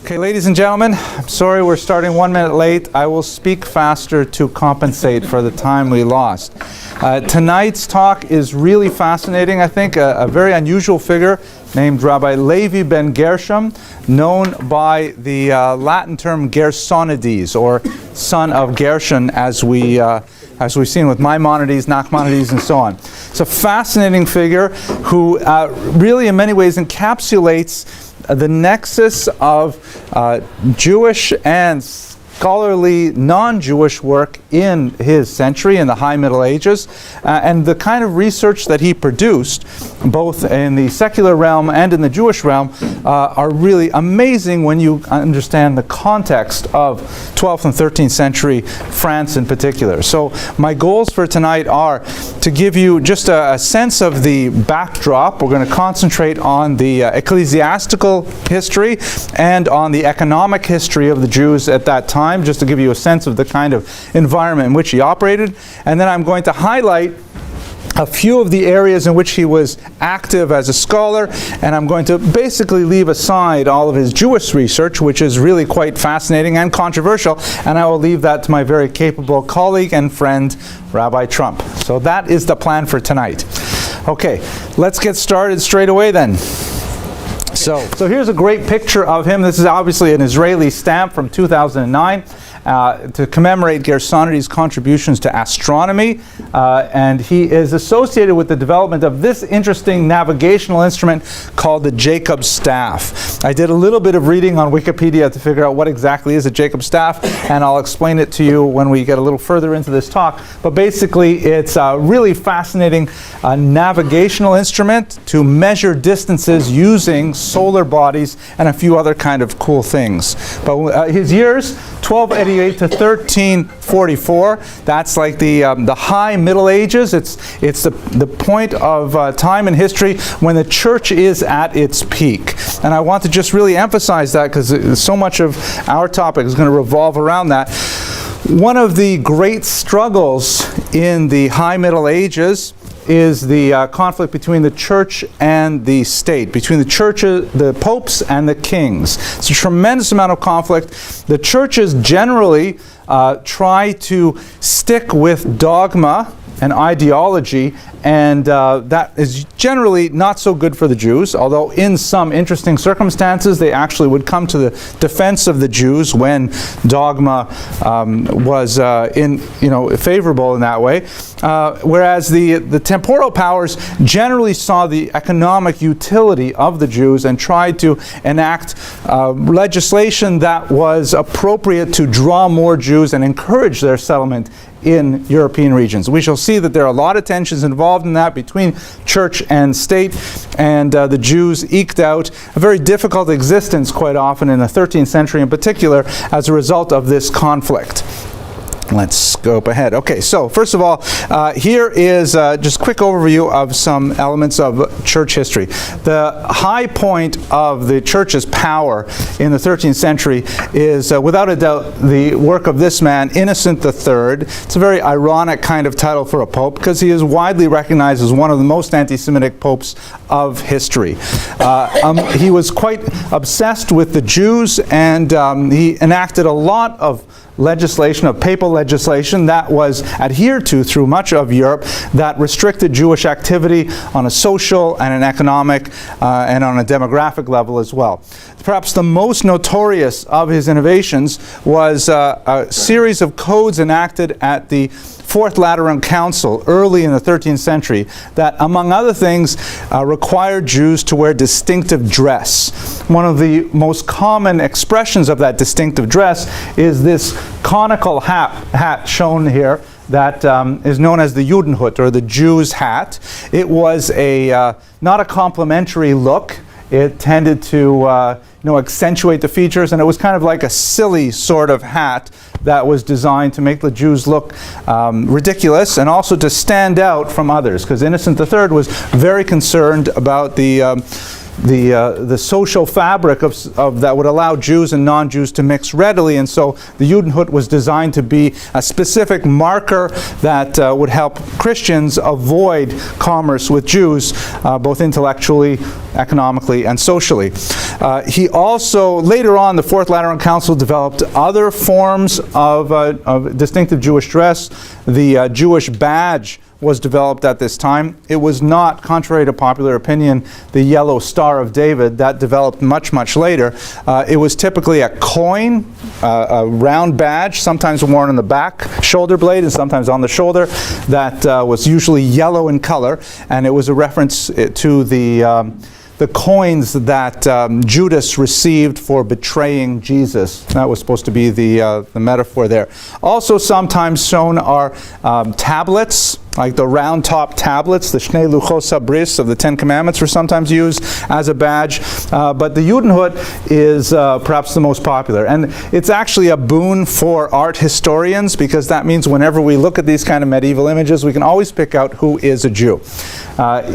Okay, ladies and gentlemen, I'm sorry we're starting 1 minute late. I will speak faster to compensate for the time we lost. Tonight's talk is really fascinating, I think. A very unusual figure named Rabbi Levi ben Gershom, known by the Latin term Gersonides, or son of Gershon, as we've seen with Maimonides, Nachmanides, and so on. It's a fascinating figure who really in many ways encapsulates the nexus of Jewish and scholarly non-Jewish work in his century, in the High Middle Ages, and the kind of research that he produced, both in the secular realm and in the Jewish realm, are really amazing when you understand the context of 12th and 13th century France in particular. So my goals for tonight are to give you just a sense of the backdrop. We're going to concentrate on the ecclesiastical history and on the economic history of the Jews at that time, just to give you a sense of the kind of environment in which he operated. And then I'm going to highlight a few of the areas in which he was active as a scholar, and I'm going to basically leave aside all of his Jewish research, which is really quite fascinating and controversial, and I will leave that to my very capable colleague and friend, Rabbi Trump. So that is the plan for tonight. Okay, let's get started straight away then. So here's a great picture of him. This is obviously an Israeli stamp from 2009 to commemorate Gersonides' contributions to astronomy. And he is associated with the development of this interesting navigational instrument called the Jacob staff. I did a little bit of reading on Wikipedia to figure out what exactly is a Jacob staff, and I'll explain it to you when we get a little further into this talk. But basically, it's a really fascinating navigational instrument to measure distances using solar bodies and a few other kind of cool things. But his years, 1288 to 1344, that's like the high Middle Ages. It's the point of time in history when the church is at its peak. And I want to just really emphasize that because so much of our topic is going to revolve around that. One of the great struggles in the high Middle Ages is the conflict between the church and the state, between the churches, the popes and the kings. It's a tremendous amount of conflict. The churches generally try to stick with dogma and ideology, and that is generally not so good for the Jews, although in some interesting circumstances they actually would come to the defense of the Jews when dogma was favorable in that way. Whereas the temporal powers generally saw the economic utility of the Jews and tried to enact legislation that was appropriate to draw more Jews and encourage their settlement in European regions. We shall see that there are a lot of tensions involved in that between church and state, and the Jews eked out a very difficult existence quite often in the 13th century in particular as a result of this conflict. Let's scope ahead. Okay, so first of all, here is just a quick overview of some elements of church history. The high point of the church's power in the 13th century is, without a doubt, the work of this man, Innocent III. It's a very ironic kind of title for a pope because he is widely recognized as one of the most anti-Semitic popes of history. He was quite obsessed with the Jews, and he enacted a lot of legislation, of papal legislation that was adhered to through much of Europe that restricted Jewish activity on a social and an economic and on a demographic level as well. Perhaps the most notorious of his innovations was a series of codes enacted at the Fourth Lateran Council early in the 13th century that, among other things, required Jews to wear distinctive dress. One of the most common expressions of that distinctive dress is this conical hat shown here that is known as the Judenhut, or the Jew's hat. It was not a complimentary look. It tended to accentuate the features, and it was kind of like a silly sort of hat that was designed to make the Jews look ridiculous and also to stand out from others, because Innocent III was very concerned about the the social fabric of that would allow Jews and non-Jews to mix readily, and so the Judenhut was designed to be a specific marker that would help Christians avoid commerce with Jews, both intellectually, economically, and socially. He also, later on, the Fourth Lateran Council developed other forms of distinctive Jewish dress. The Jewish badge was developed at this time. It was not, contrary to popular opinion, the yellow Star of David. That developed much, much later. It was typically a coin, a round badge, sometimes worn on the back shoulder blade and sometimes on the shoulder, that was usually yellow in color, and it was a reference to the coins that Judas received for betraying Jesus. That was supposed to be the metaphor there. Also sometimes shown are tablets, like the round top tablets, the Shnei Luchos HaBris of the Ten Commandments were sometimes used as a badge. But the Judenhut is perhaps the most popular. And it's actually a boon for art historians, because that means whenever we look at these kind of medieval images, we can always pick out who is a Jew.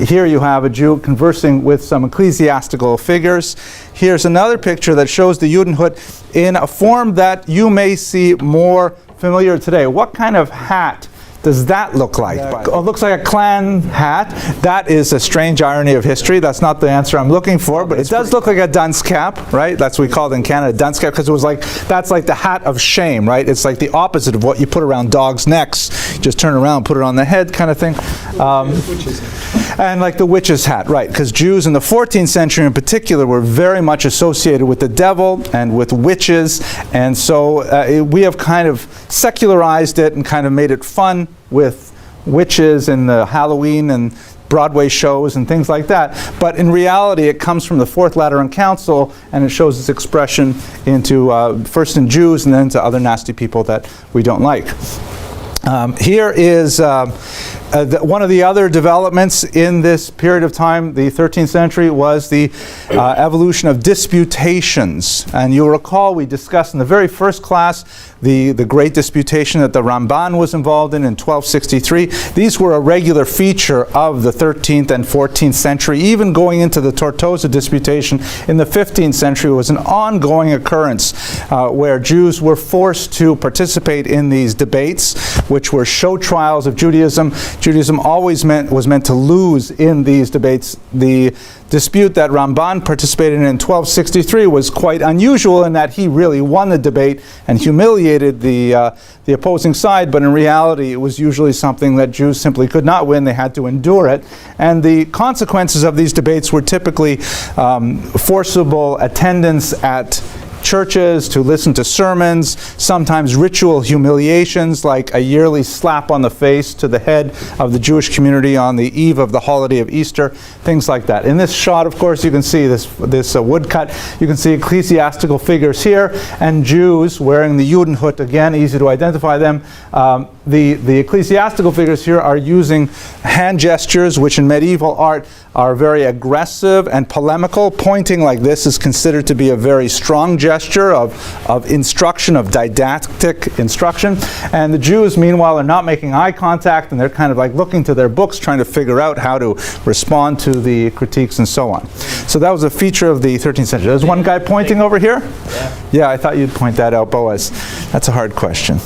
Here you have a Jew conversing with some ecclesiastical figures. Here's another picture that shows the Judenhut in a form that you may see more familiar today. What kind of hat does that look like? Oh, it looks like a clan hat. That is a strange irony of history. That's not the answer I'm looking for, but it does look like a dunce cap, right? That's what we call it in Canada, dunce cap, because it was like, that's like the hat of shame, right? It's like the opposite of what you put around dogs' necks. You just turn around, put it on the head kind of thing. And like the witch's hat, right? Because Jews in the 14th century in particular were very much associated with the devil and with witches, and so we have kind of secularized it and kind of made it fun with witches and the Halloween and Broadway shows and things like that. But in reality, it comes from the Fourth Lateran Council, and it shows its expression into first in Jews and then to other nasty people that we don't like. Here is one of the other developments in this period of time, the 13th century, was the evolution of disputations. And you'll recall we discussed in the very first class the great disputation that the Ramban was involved in 1263. These were a regular feature of the 13th and 14th century. Even going into the Tortosa disputation in the 15th century was an ongoing occurrence where Jews were forced to participate in these debates, which were show trials of Judaism. Judaism always was meant to lose in these debates. The dispute that Ramban participated in 1263 was quite unusual in that he really won the debate and humiliated the opposing side, but in reality it was usually something that Jews simply could not win. They had to endure it. And the consequences of these debates were typically forcible attendance at churches, to listen to sermons, sometimes ritual humiliations like a yearly slap on the face to the head of the Jewish community on the eve of the holiday of Easter, things like that. In this shot, of course, you can see this woodcut. You can see ecclesiastical figures here, and Jews wearing the Judenhut, again, easy to identify them. The ecclesiastical figures here are using hand gestures, which in medieval art are very aggressive and polemical. Pointing like this is considered to be a very strong gesture of instruction, of didactic instruction. And the Jews, meanwhile, are not making eye contact, and they're kind of like looking to their books, trying to figure out how to respond to the critiques and so on. So that was a feature of the 13th century. There's one guy pointing over here. Yeah, I thought you'd point that out, Boaz. That's a hard question.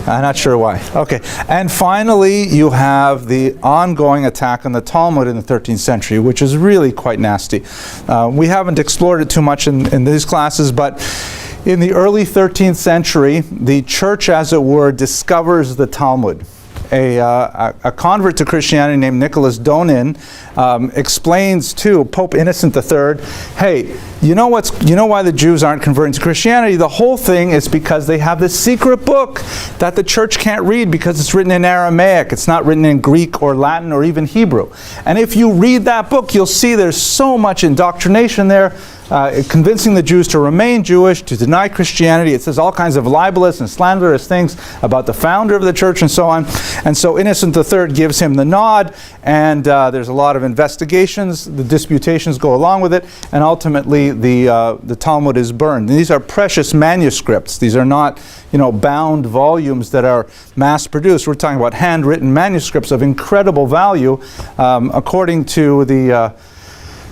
I'm not sure why. Okay. And finally, you have the ongoing attack on the Talmud in the 13th century, which is really quite nasty. We haven't explored it too much in these classes, but in the early 13th century, the church, as it were, discovers the Talmud. A convert to Christianity named Nicholas Donin explains to Pope Innocent III, hey, you know why the Jews aren't converting to Christianity? The whole thing is because they have this secret book that the church can't read because it's written in Aramaic. It's not written in Greek or Latin or even Hebrew. And if you read that book, you'll see there's so much indoctrination there, convincing the Jews to remain Jewish, to deny Christianity. It says all kinds of libelous and slanderous things about the founder of the church and so on. And so Innocent III gives him the nod, and there's a lot of investigations. The disputations go along with it, and ultimately the Talmud is burned. And these are precious manuscripts. These are not, bound volumes that are mass-produced. We're talking about handwritten manuscripts of incredible value. According to the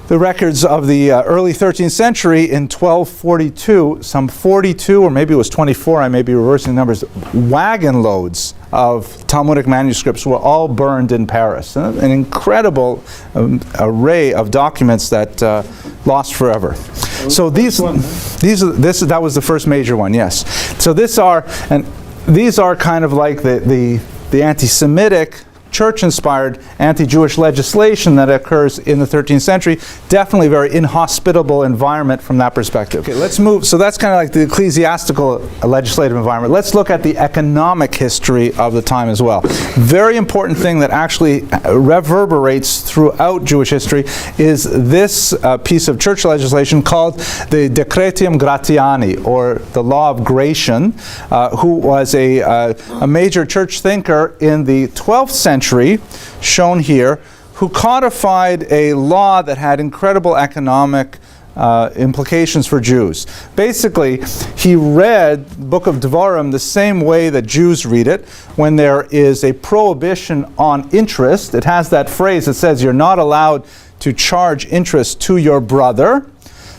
the records of the early 13th century. In 1242, some 42, or maybe it was 24, I may be reversing numbers, wagon loads of Talmudic manuscripts were all burned in Paris. An incredible array of documents that lost forever. So that was the first major one, yes. So these are kind of like the anti-Semitic, church-inspired anti-Jewish legislation that occurs in the 13th century. Definitely a very inhospitable environment from that perspective. Okay, let's move. So that's kind of like the ecclesiastical legislative environment. Let's look at the economic history of the time as well. Very important thing that actually reverberates throughout Jewish history is this piece of church legislation called the Decretium Gratiani, or the Law of Gratian, who was a major church thinker in the 12th century, shown here, who codified a law that had incredible economic implications for Jews. Basically, he read the Book of Devarim the same way that Jews read it. When there is a prohibition on interest, it has that phrase that says you're not allowed to charge interest to your brother.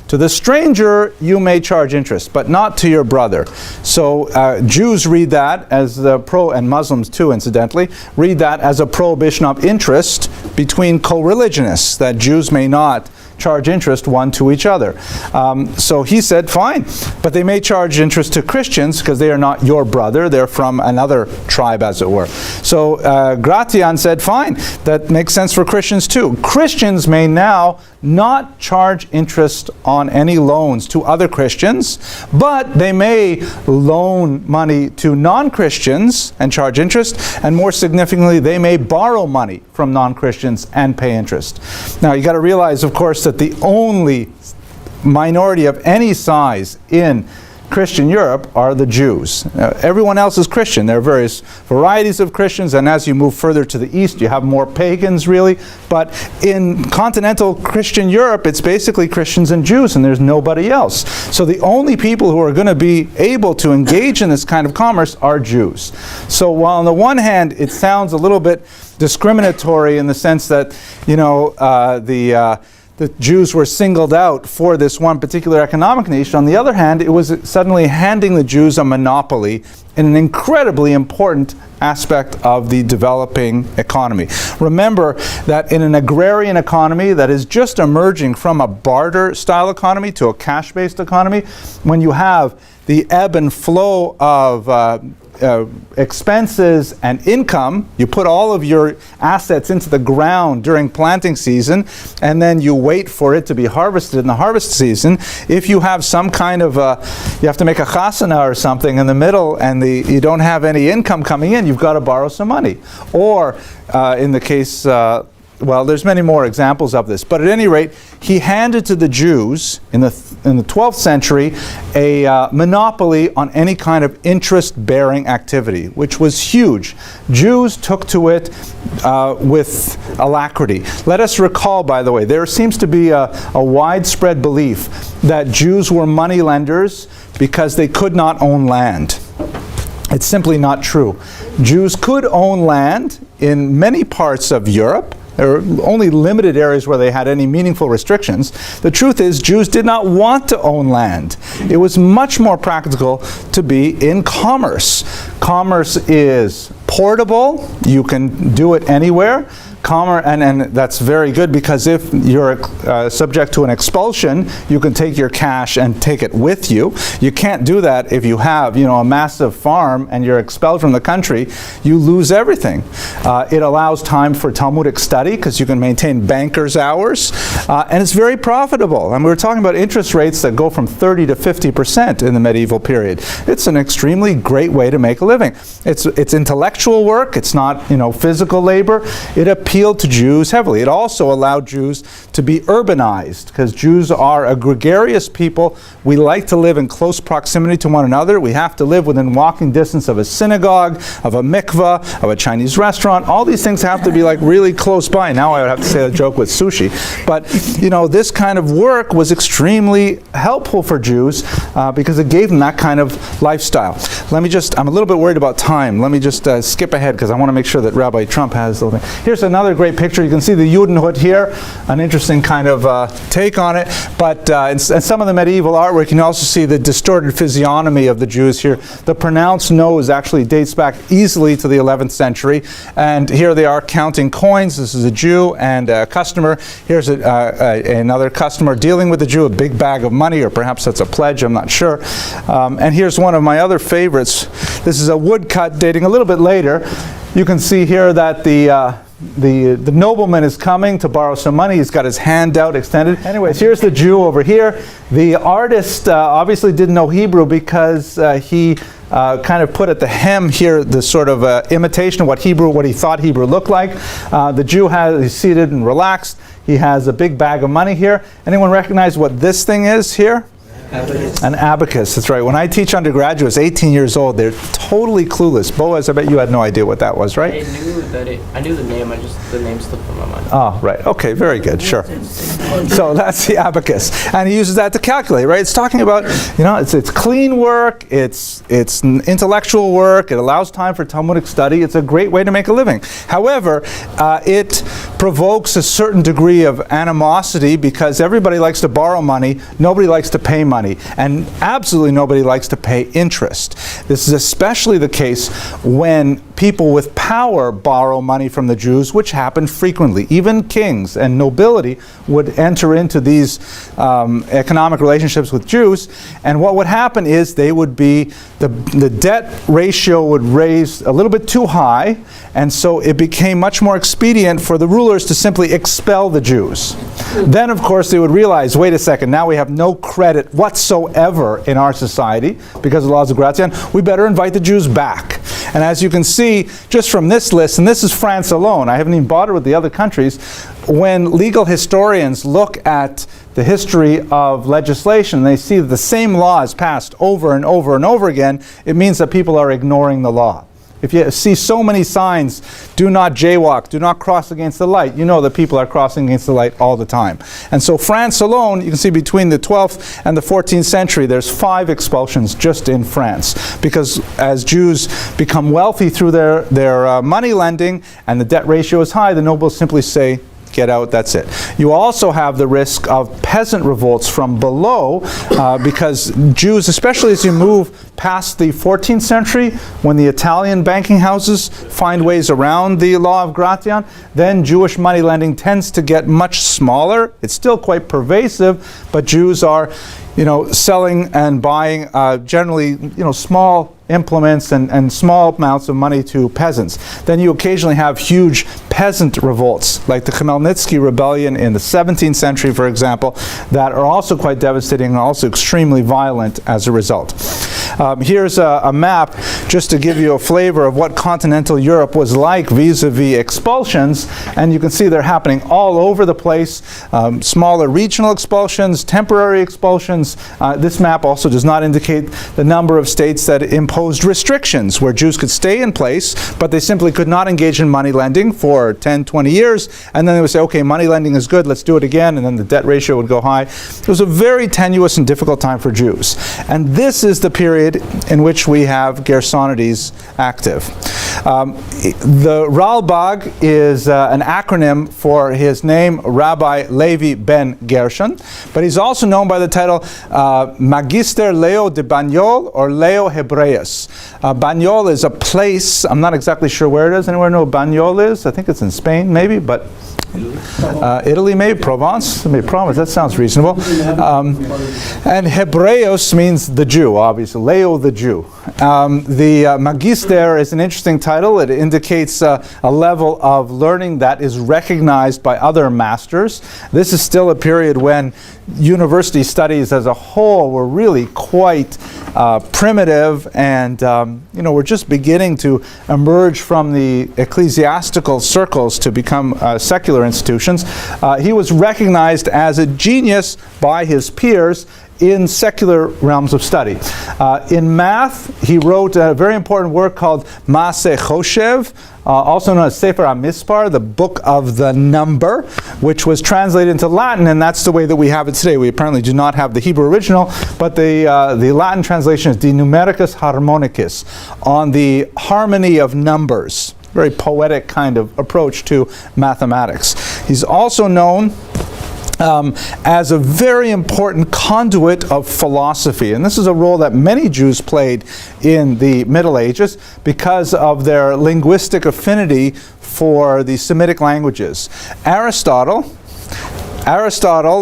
To the stranger, you may charge interest, but not to your brother. So Jews read that as and Muslims too, incidentally, read that as a prohibition of interest between co-religionists, that Jews may not charge interest one to each other. So he said, fine, but they may charge interest to Christians because they are not your brother, they're from another tribe, as it were. So Gratian said, fine, that makes sense for Christians too. Christians may now not charge interest on any loans to other Christians, but they may loan money to non-Christians and charge interest, and more significantly, they may borrow money from non-Christians and pay interest. Now, you got to realize, of course, that the only minority of any size in Christian Europe are the Jews. Everyone else is Christian. There are various varieties of Christians, and as you move further to the east, you have more pagans, really. But in continental Christian Europe, it's basically Christians and Jews, and there's nobody else. So the only people who are going to be able to engage in this kind of commerce are Jews. So while on the one hand, it sounds a little bit discriminatory in the sense that, the Jews were singled out for this one particular economic niche. On the other hand, it was suddenly handing the Jews a monopoly in an incredibly important aspect of the developing economy. Remember that in an agrarian economy that is just emerging from a barter-style economy to a cash-based economy, when you have the ebb and flow of expenses and income, you put all of your assets into the ground during planting season, and then you wait for it to be harvested in the harvest season. If you have some kind of you have to make a chasana or something in the middle, and you don't have any income coming in, you've got to borrow some money. Or in the case, well, there's many more examples of this, but at any rate, he handed to the Jews in the 12th century a monopoly on any kind of interest-bearing activity, which was huge. Jews took to it with alacrity. Let us recall, by the way, there seems to be a widespread belief that Jews were money lenders because they could not own land. It's simply not true. Jews could own land in many parts of Europe. There were only limited areas where they had any meaningful restrictions. The truth is, Jews did not want to own land. It was much more practical to be in commerce. Commerce is portable. You can do it anywhere. And that's very good, because if you're subject to an expulsion, you can take your cash and take it with you. You can't do that if you have, a massive farm and you're expelled from the country. You lose everything. It allows time for Talmudic study because you can maintain banker's hours, and it's very profitable. And we were talking about interest rates that go from 30 to 50% in the medieval period. It's an extremely great way to make a living. It's intellectual work. It's not, physical labor. It appealed to Jews heavily. It also allowed Jews to be urbanized, because Jews are a gregarious people. We like to live in close proximity to one another. We have to live within walking distance of a synagogue, of a mikveh, of a Chinese restaurant. All these things have to be like really close by. Now I would have to say a joke with sushi. But, this kind of work was extremely helpful for Jews because it gave them that kind of lifestyle. I'm a little bit worried about time. Let me just skip ahead because I want to make sure that Rabbi Trump has the thing. Here's another another great picture. You can see the Judenhood here, an interesting kind of take on it. But in some of the medieval artwork, you can also see the distorted physiognomy of the Jews here. The pronounced nose actually dates back easily to the 11th century. And here they are counting coins. This is a Jew and a customer. Here's another customer dealing with the Jew, a big bag of money, or perhaps that's a pledge, I'm not sure. And here's one of my other favorites. This is a woodcut dating a little bit later. You can see here that the nobleman is coming to borrow some money. He's got his hand out extended. Anyways, here's the Jew over here. The artist obviously didn't know Hebrew because he kind of put at the hem here the sort of imitation of what he thought Hebrew looked like. The Jew is seated and relaxed. He has a big bag of money here. Anyone recognize what this thing is here? Abacus. An abacus, that's right. When I teach undergraduates, 18 years old, they're totally clueless. Boaz, I bet you had no idea what that was, right? I knew the name, the name slipped from my mind. Oh, right. Okay, very good, sure. So that's the abacus. And he uses that to calculate, right? It's talking about, it's clean work, it's intellectual work, it allows time for Talmudic study, it's a great way to make a living. However, it provokes a certain degree of animosity because everybody likes to borrow money, nobody likes to pay money, and absolutely nobody likes to pay interest. This is especially the case when people with power borrow money from the Jews, which happened frequently. Even kings and nobility would enter into these economic relationships with Jews, and what would happen is they would be, the debt ratio would raise a little bit too high, and so it became much more expedient for the rulers to simply expel the Jews. Then, of course, they would realize, wait a second, now we have no credit whatsoever in our society because of the laws of Gratian. We better invite the Jews back. And as you can see, just from this list, and this is France alone, I haven't even bothered with the other countries, when legal historians look at the history of legislation, they see that the same law is passed over and over and over again, it means that people are ignoring the law. If you see so many signs, do not jaywalk, do not cross against the light, you know that people are crossing against the light all the time. And so France alone, you can see between the 12th and the 14th century, there's 5 expulsions just in France. Because as Jews become wealthy through their money lending and the debt ratio is high, the nobles simply say, get out, that's it. You also have the risk of peasant revolts from below because Jews, especially as you move past the 14th century, when the Italian banking houses find ways around the law of Gratian, then Jewish money lending tends to get much smaller. It's still quite pervasive, but Jews are, selling and buying generally, small implements and small amounts of money to peasants. Then you occasionally have huge peasant revolts, like the Khmelnytsky rebellion in the 17th century, for example, that are also quite devastating and also extremely violent as a result. Here's a map just to give you a flavor of what continental Europe was like vis-a-vis expulsions, and you can see they're happening all over the place. Smaller regional expulsions, temporary expulsions. This map also does not indicate the number of states that imposed restrictions where Jews could stay in place, but they simply could not engage in money lending for 10, 20 years, and then they would say, okay, money lending is good, let's do it again, and then the debt ratio would go high. It was a very tenuous and difficult time for Jews. And this is the period in which we have Gersonides active. The Rabbabag is an acronym for his name, Rabbi Levi ben Gershon, but he's also known by the title Magister Leo de Banyol or Leo Hebreus. Banyol is a place, I'm not exactly sure where it is. Anyone know where Banyol is? I think it's in Spain, maybe, but Italy, maybe Provence. That sounds reasonable. And Hebreos means the Jew, obviously. Leo the Jew. The Magister is an interesting title. It indicates a level of learning that is recognized by other masters. This is still a period when university studies as a whole were really quite primitive, and we're just beginning to emerge from the ecclesiastical circles to become secular institutions. He was recognized as a genius by his peers in secular realms of study. In math, he wrote a very important work called Maaseh Choshev, also known as Sefer HaMispar, the book of the number, which was translated into Latin, and that's the way that we have it today. We apparently do not have the Hebrew original, but the Latin translation is De Numericus Harmonicus, on the harmony of numbers. very poetic kind of approach to mathematics. He's also known as a very important conduit of philosophy. And this is a role that many Jews played in the Middle Ages because of their linguistic affinity for the Semitic languages. Aristotle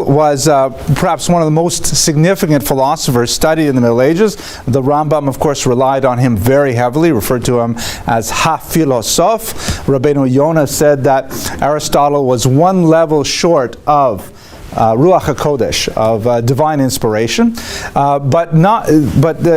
was perhaps one of the most significant philosophers studied in the Middle Ages. The Rambam, of course, relied on him very heavily, referred to him as ha-philosoph. Rabbeinu Yonah said that Aristotle was one level short of Ruach HaKodesh, of divine inspiration. But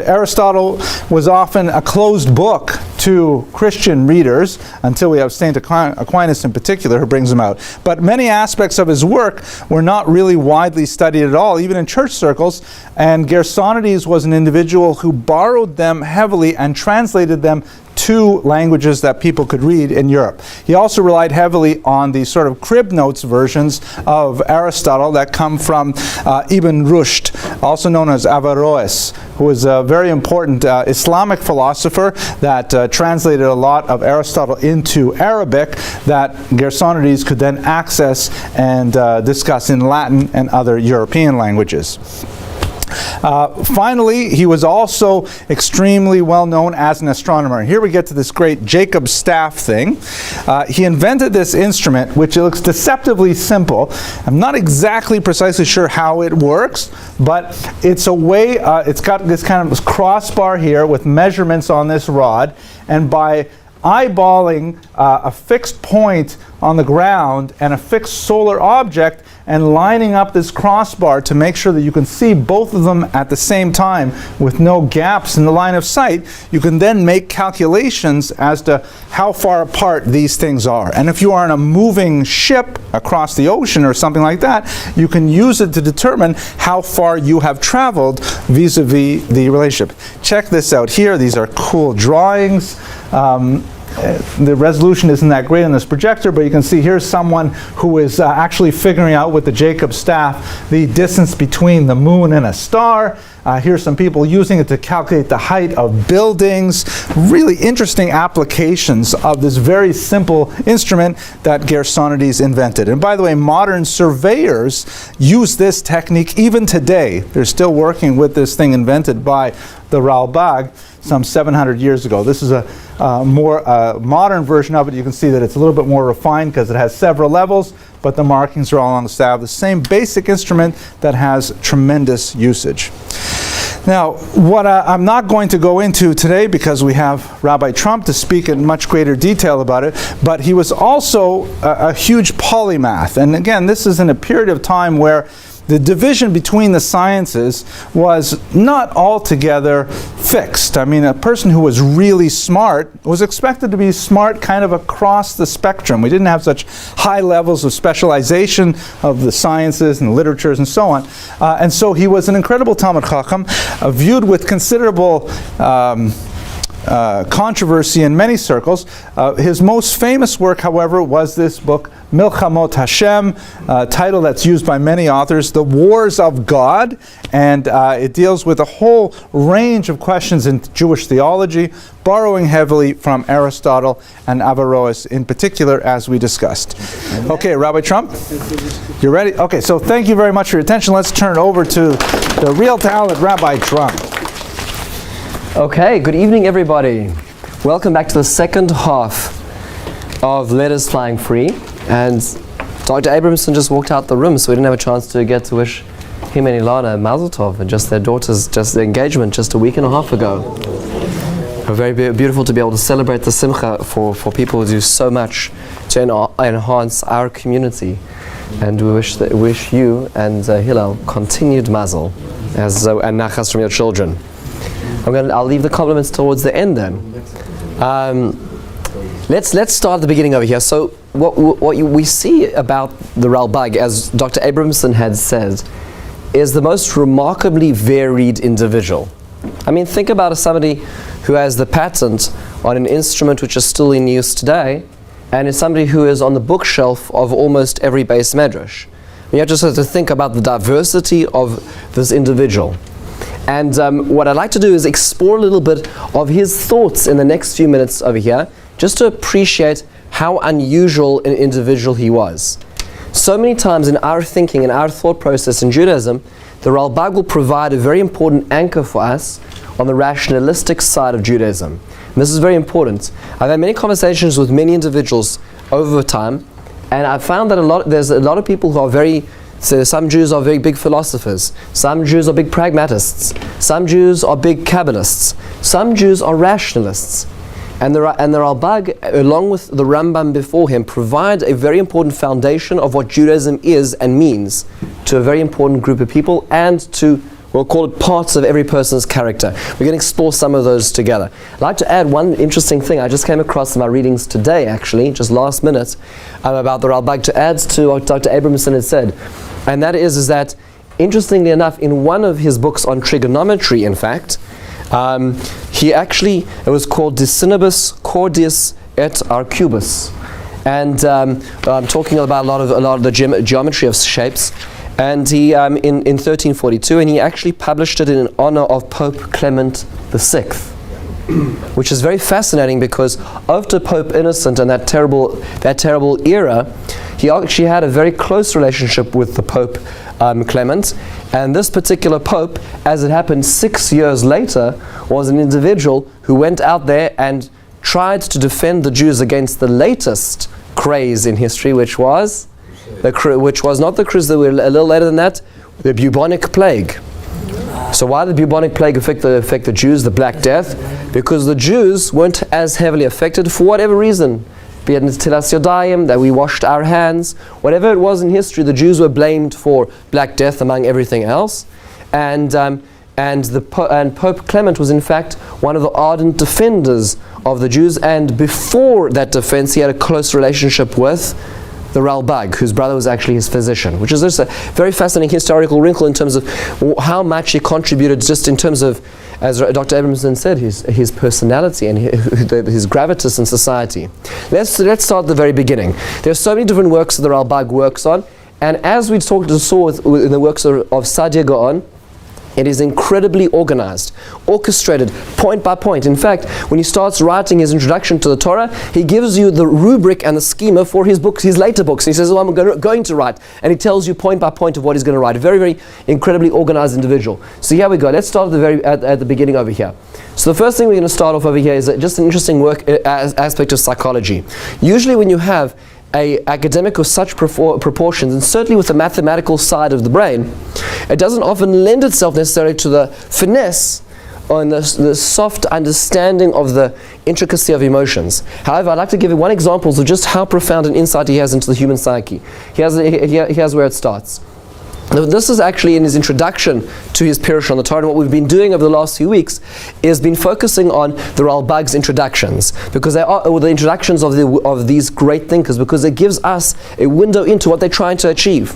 Aristotle was often a closed book to Christian readers, until we have St. Aquinas in particular who brings him out. But many aspects of his work were not really widely studied at all, even in church circles, and Gersonides was an individual who borrowed them heavily and translated them to languages that people could read in Europe. He also relied heavily on the sort of crib notes versions of Aristotle that come from Ibn Rushd, also known as Averroes, who was a very important Islamic philosopher that translated a lot of Aristotle into Arabic that Gersonides could then access and discuss in Latin and other European languages. Finally, he was also extremely well known as an astronomer. Here we get to this great Jacob staff thing. He invented this instrument, which looks deceptively simple. I'm not exactly precisely sure how it works, but it's a way, it's got this kind of crossbar here with measurements on this rod, and by eyeballing a fixed point on the ground and a fixed solar object and lining up this crossbar to make sure that you can see both of them at the same time with no gaps in the line of sight, you can then make calculations as to how far apart these things are. And if you are in a moving ship across the ocean or something like that, you can use it to determine how far you have traveled vis-a-vis the relationship. Check this out here. These are cool drawings. The resolution isn't that great on this projector, but you can see here's someone who is actually figuring out with the Jacob staff the distance between the moon and a star. Here's some people using it to calculate the height of buildings. Really interesting applications of this very simple instrument that Gersonides invented. And by the way, modern surveyors use this technique even today. They're still working with this thing invented by the Rabbabag some 700 years ago. This is a more modern version of it. You can see that it's a little bit more refined because it has several levels, but the markings are all on the staff. The same basic instrument that has tremendous usage. Now, what I'm not going to go into today because we have Rabbi Trump to speak in much greater detail about it, but he was also a huge polymath. And again, this is in a period of time where the division between the sciences was not altogether fixed. I mean, a person who was really smart was expected to be smart kind of across the spectrum. We didn't have such high levels of specialization of the sciences and the literatures and so on. And so he was an incredible Talmid Chacham, viewed with considerable controversy in many circles. His most famous work, however, was this book, Milchamot Hashem, title that's used by many authors, The Wars of God, and it deals with a whole range of questions in Jewish theology, borrowing heavily from Aristotle and Averroes in particular, as we discussed. Okay, Rabbi Trump, you ready? Okay, so thank you very much for your attention. Let's turn it over to the real talented Rabbi Trump. Okay, good evening everybody. Welcome back to the second half of Letters Flying Free. And Dr. Abramson just walked out the room, so we didn't have a chance to get to wish him and Ilana Mazel Tov and just their daughter's their engagement just a week and a half ago. Very beautiful to be able to celebrate the Simcha for people who do so much to enhance our community. And we wish you and Hillel continued Mazel and Nachas from your children. I'll leave the compliments towards the end then. Let's start at the beginning over here. So what we see about the Rabbabag, as Dr. Abramson had said, is the most remarkably varied individual. I mean, think about somebody who has the patent on an instrument which is still in use today, and is somebody who is on the bookshelf of almost every base medrash. You just have to think about the diversity of this individual. And what I'd like to do is explore a little bit of his thoughts in the next few minutes over here, just to appreciate how unusual an individual he was. So many times in our thinking, in our thought process in Judaism, the Rabbabag will provide a very important anchor for us on the rationalistic side of Judaism. And this is very important. I've had many conversations with many individuals over time, and I've found that there's a lot of people who are so some Jews are very big philosophers, some Jews are big pragmatists, some Jews are big Kabbalists, some Jews are rationalists. And the Rabbabag, along with the Rambam before him, provide a very important foundation of what Judaism is and means to a very important group of people, and to, we'll call it, parts of every person's character. We're going to explore some of those together. I'd like to add one interesting thing I just came across in my readings today, actually, just last minute, about the Rabbabag, to add to what Dr. Abramson had said. And that is that, interestingly enough, in one of his books on trigonometry, in fact, it was called De Sinibus Cordis et Arcubus, and I'm talking about a lot of the geometry of shapes. And he in 1342, and he actually published it in honor of Pope Clement VI, which is very fascinating, because after Pope Innocent and that terrible era, he actually had a very close relationship with the Pope Clement. And this particular Pope, as it happened 6 years later, was an individual who went out there and tried to defend the Jews against the latest craze in history, which was not the craze that were a little later than that, the bubonic plague. So why did the bubonic plague affect the Jews, the Black Death? Because the Jews weren't as heavily affected for whatever reason. Be it Tilas Yodayim, that we washed our hands, whatever it was in history, the Jews were blamed for Black Death among everything else. And Pope Clement was in fact one of the ardent defenders of the Jews, and before that defense he had a close relationship with the Rabbabag, whose brother was actually his physician, which is just a very fascinating historical wrinkle in terms of how much he contributed, just in terms of, as Dr. Abramson said, his personality and his gravitas in society. Let's start at the very beginning. There are so many different works that the Rabbabag works on, and as we saw in the works of Sadia Gaon, it is incredibly organized, orchestrated, point by point. In fact, when he starts writing his introduction to the Torah, he gives you the rubric and the schema for his books, his later books. He says, I'm going to write. And he tells you point by point of what he's going to write. A very, very incredibly organized individual. So here we go. Let's start at the beginning over here. So the first thing we're going to start off over here is just an interesting aspect of psychology. Usually when you have an academic of such proportions, and certainly with the mathematical side of the brain, it doesn't often lend itself necessarily to the finesse or the soft understanding of the intricacy of emotions. However, I'd like to give you one example of just how profound an insight he has into the human psyche. Here's where it starts. Now, this is actually in his introduction to his Parashat on the Torah. And what we've been doing over the last few weeks is been focusing on the Rabbabag's introductions, because they are the introductions of these great thinkers, because it gives us a window into what they're trying to achieve.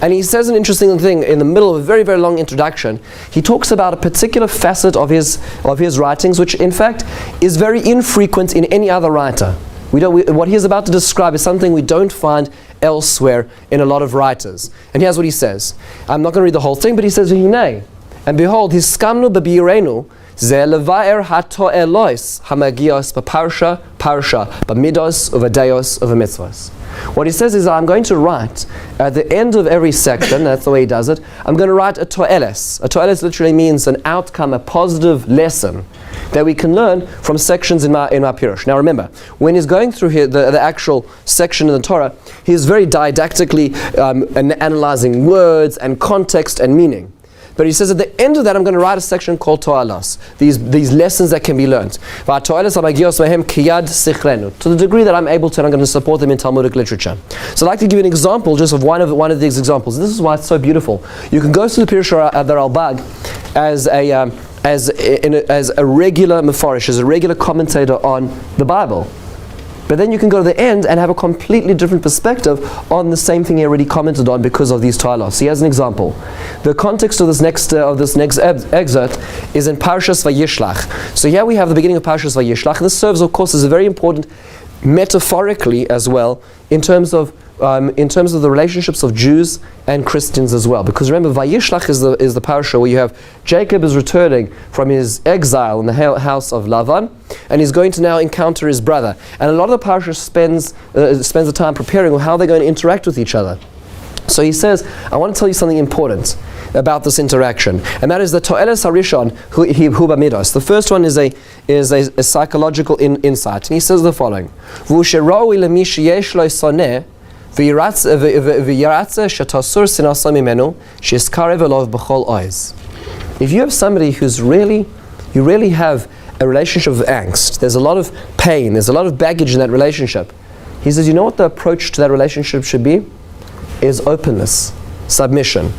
And he says an interesting thing in the middle of a very, very long introduction. He talks about a particular facet of his writings, which in fact is very infrequent in any other writer. What he's about to describe is something we don't find elsewhere in a lot of writers. And here's what he says. I'm not going to read the whole thing, but he says, "Hinei, and behold, hiskamnu b'birenu ze levaer hato'elois hamagios b'parsha b'midos u'v'deos u'v'mitzvos." What he says is, I'm going to write at the end of every section, that's the way he does it, I'm going to write a to'eles. A to'eles literally means an outcome, a positive lesson that we can learn from sections in my Pirush. Now remember, when he's going through here, the actual section in the Torah, he's very didactically analyzing words and context and meaning. But he says at the end of that, I'm going to write a section called To'alos, these lessons that can be learned. To the degree that I'm able to, and I'm going to support them in Talmudic literature. So I'd like to give you an example just of one of these examples. This is why it's so beautiful. You can go to the Parashat of the Rabbabag as a regular mefarish, as a regular commentator on the Bible. But then you can go to the end and have a completely different perspective on the same thing he already commented on because of these Ta'alos. He has an example. The context of this next excerpt is in Parashat Vayishlach. So here we have the beginning of Parashat Vayishlach, and this serves, of course, as a very important metaphorically as well in terms of in terms of the relationships of Jews and Christians as well. Because remember, Vayishlach is the parasha where you have Jacob is returning from his exile in the house of Lavan, and he's going to now encounter his brother. And a lot of the parasha spends the time preparing on how they're going to interact with each other. So he says, I want to tell you something important about this interaction, and that is the to'eles harishon hu b'midos. The first one is a psychological insight, and he says the following: V'usheroi lemi sheyesh lo soneh v'yiratze shetasur sinasa mimenu sheyiskarev elov b'chol oiz. If you have somebody you really have a relationship of angst, there's a lot of pain, there's a lot of baggage in that relationship. He says, you know what the approach to that relationship should be? Is openness, submission.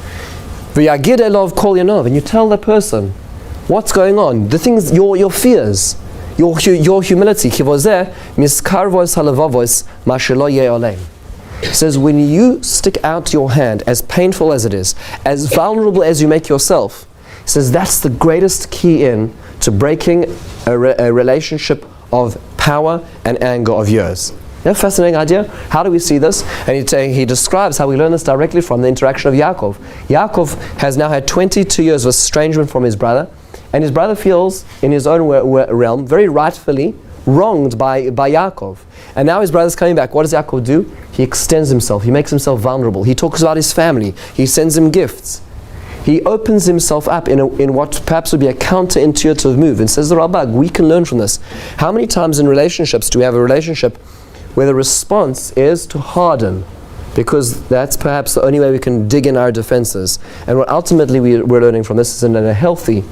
V'yagid elov kol yanov, and you tell the person what's going on, the things, your fears, your humility. Kivozeh miskarvos halavavos mashelo ye'olem. He says, when you stick out your hand, as painful as it is, as vulnerable as you make yourself, he says that's the greatest key in to breaking a relationship of power and anger of yours. Fascinating idea. How do we see this? And he describes how we learn this directly from the interaction of Yaakov. Yaakov has now had 22 years of estrangement from his brother, and his brother feels, in his own realm, very rightfully wronged by Yaakov. And now his brother's coming back. What does Yaakov do? He extends himself. He makes himself vulnerable. He talks about his family. He sends him gifts. He opens himself up in what perhaps would be a counterintuitive move. And says the Rabbabag, we can learn from this. How many times in relationships do we have a relationship where the response is to harden, because that's perhaps the only way we can dig in our defenses? And what ultimately we're learning from this is in a healthy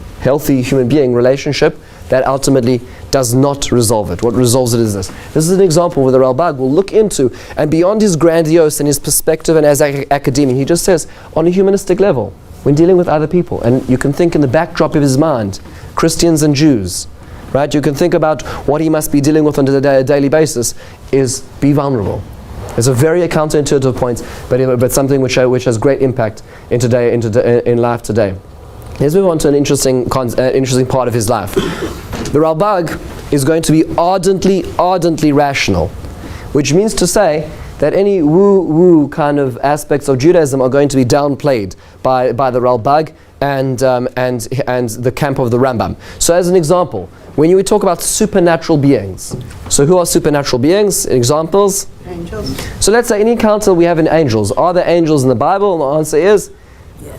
human being relationship, that ultimately does not resolve it. What resolves it is this. This is an example where the Rabbabag will look into, and beyond his grandiose and his perspective and as academic, he just says, on a humanistic level, when dealing with other people, and you can think in the backdrop of his mind, Christians and Jews, right? You can think about what he must be dealing with on a daily basis, is be vulnerable. It's a very counterintuitive point, but something which has great impact in life today. Let's move on to an interesting part of his life. The Rabbabag is going to be ardently rational, which means to say that any woo-woo kind of aspects of Judaism are going to be downplayed by the Rabbabag and the camp of the Rambam. So as an example, when we talk about supernatural beings, so who are supernatural beings? Examples? Angels. So let's say any encounter we have in angels. Are there angels in the Bible? And the answer is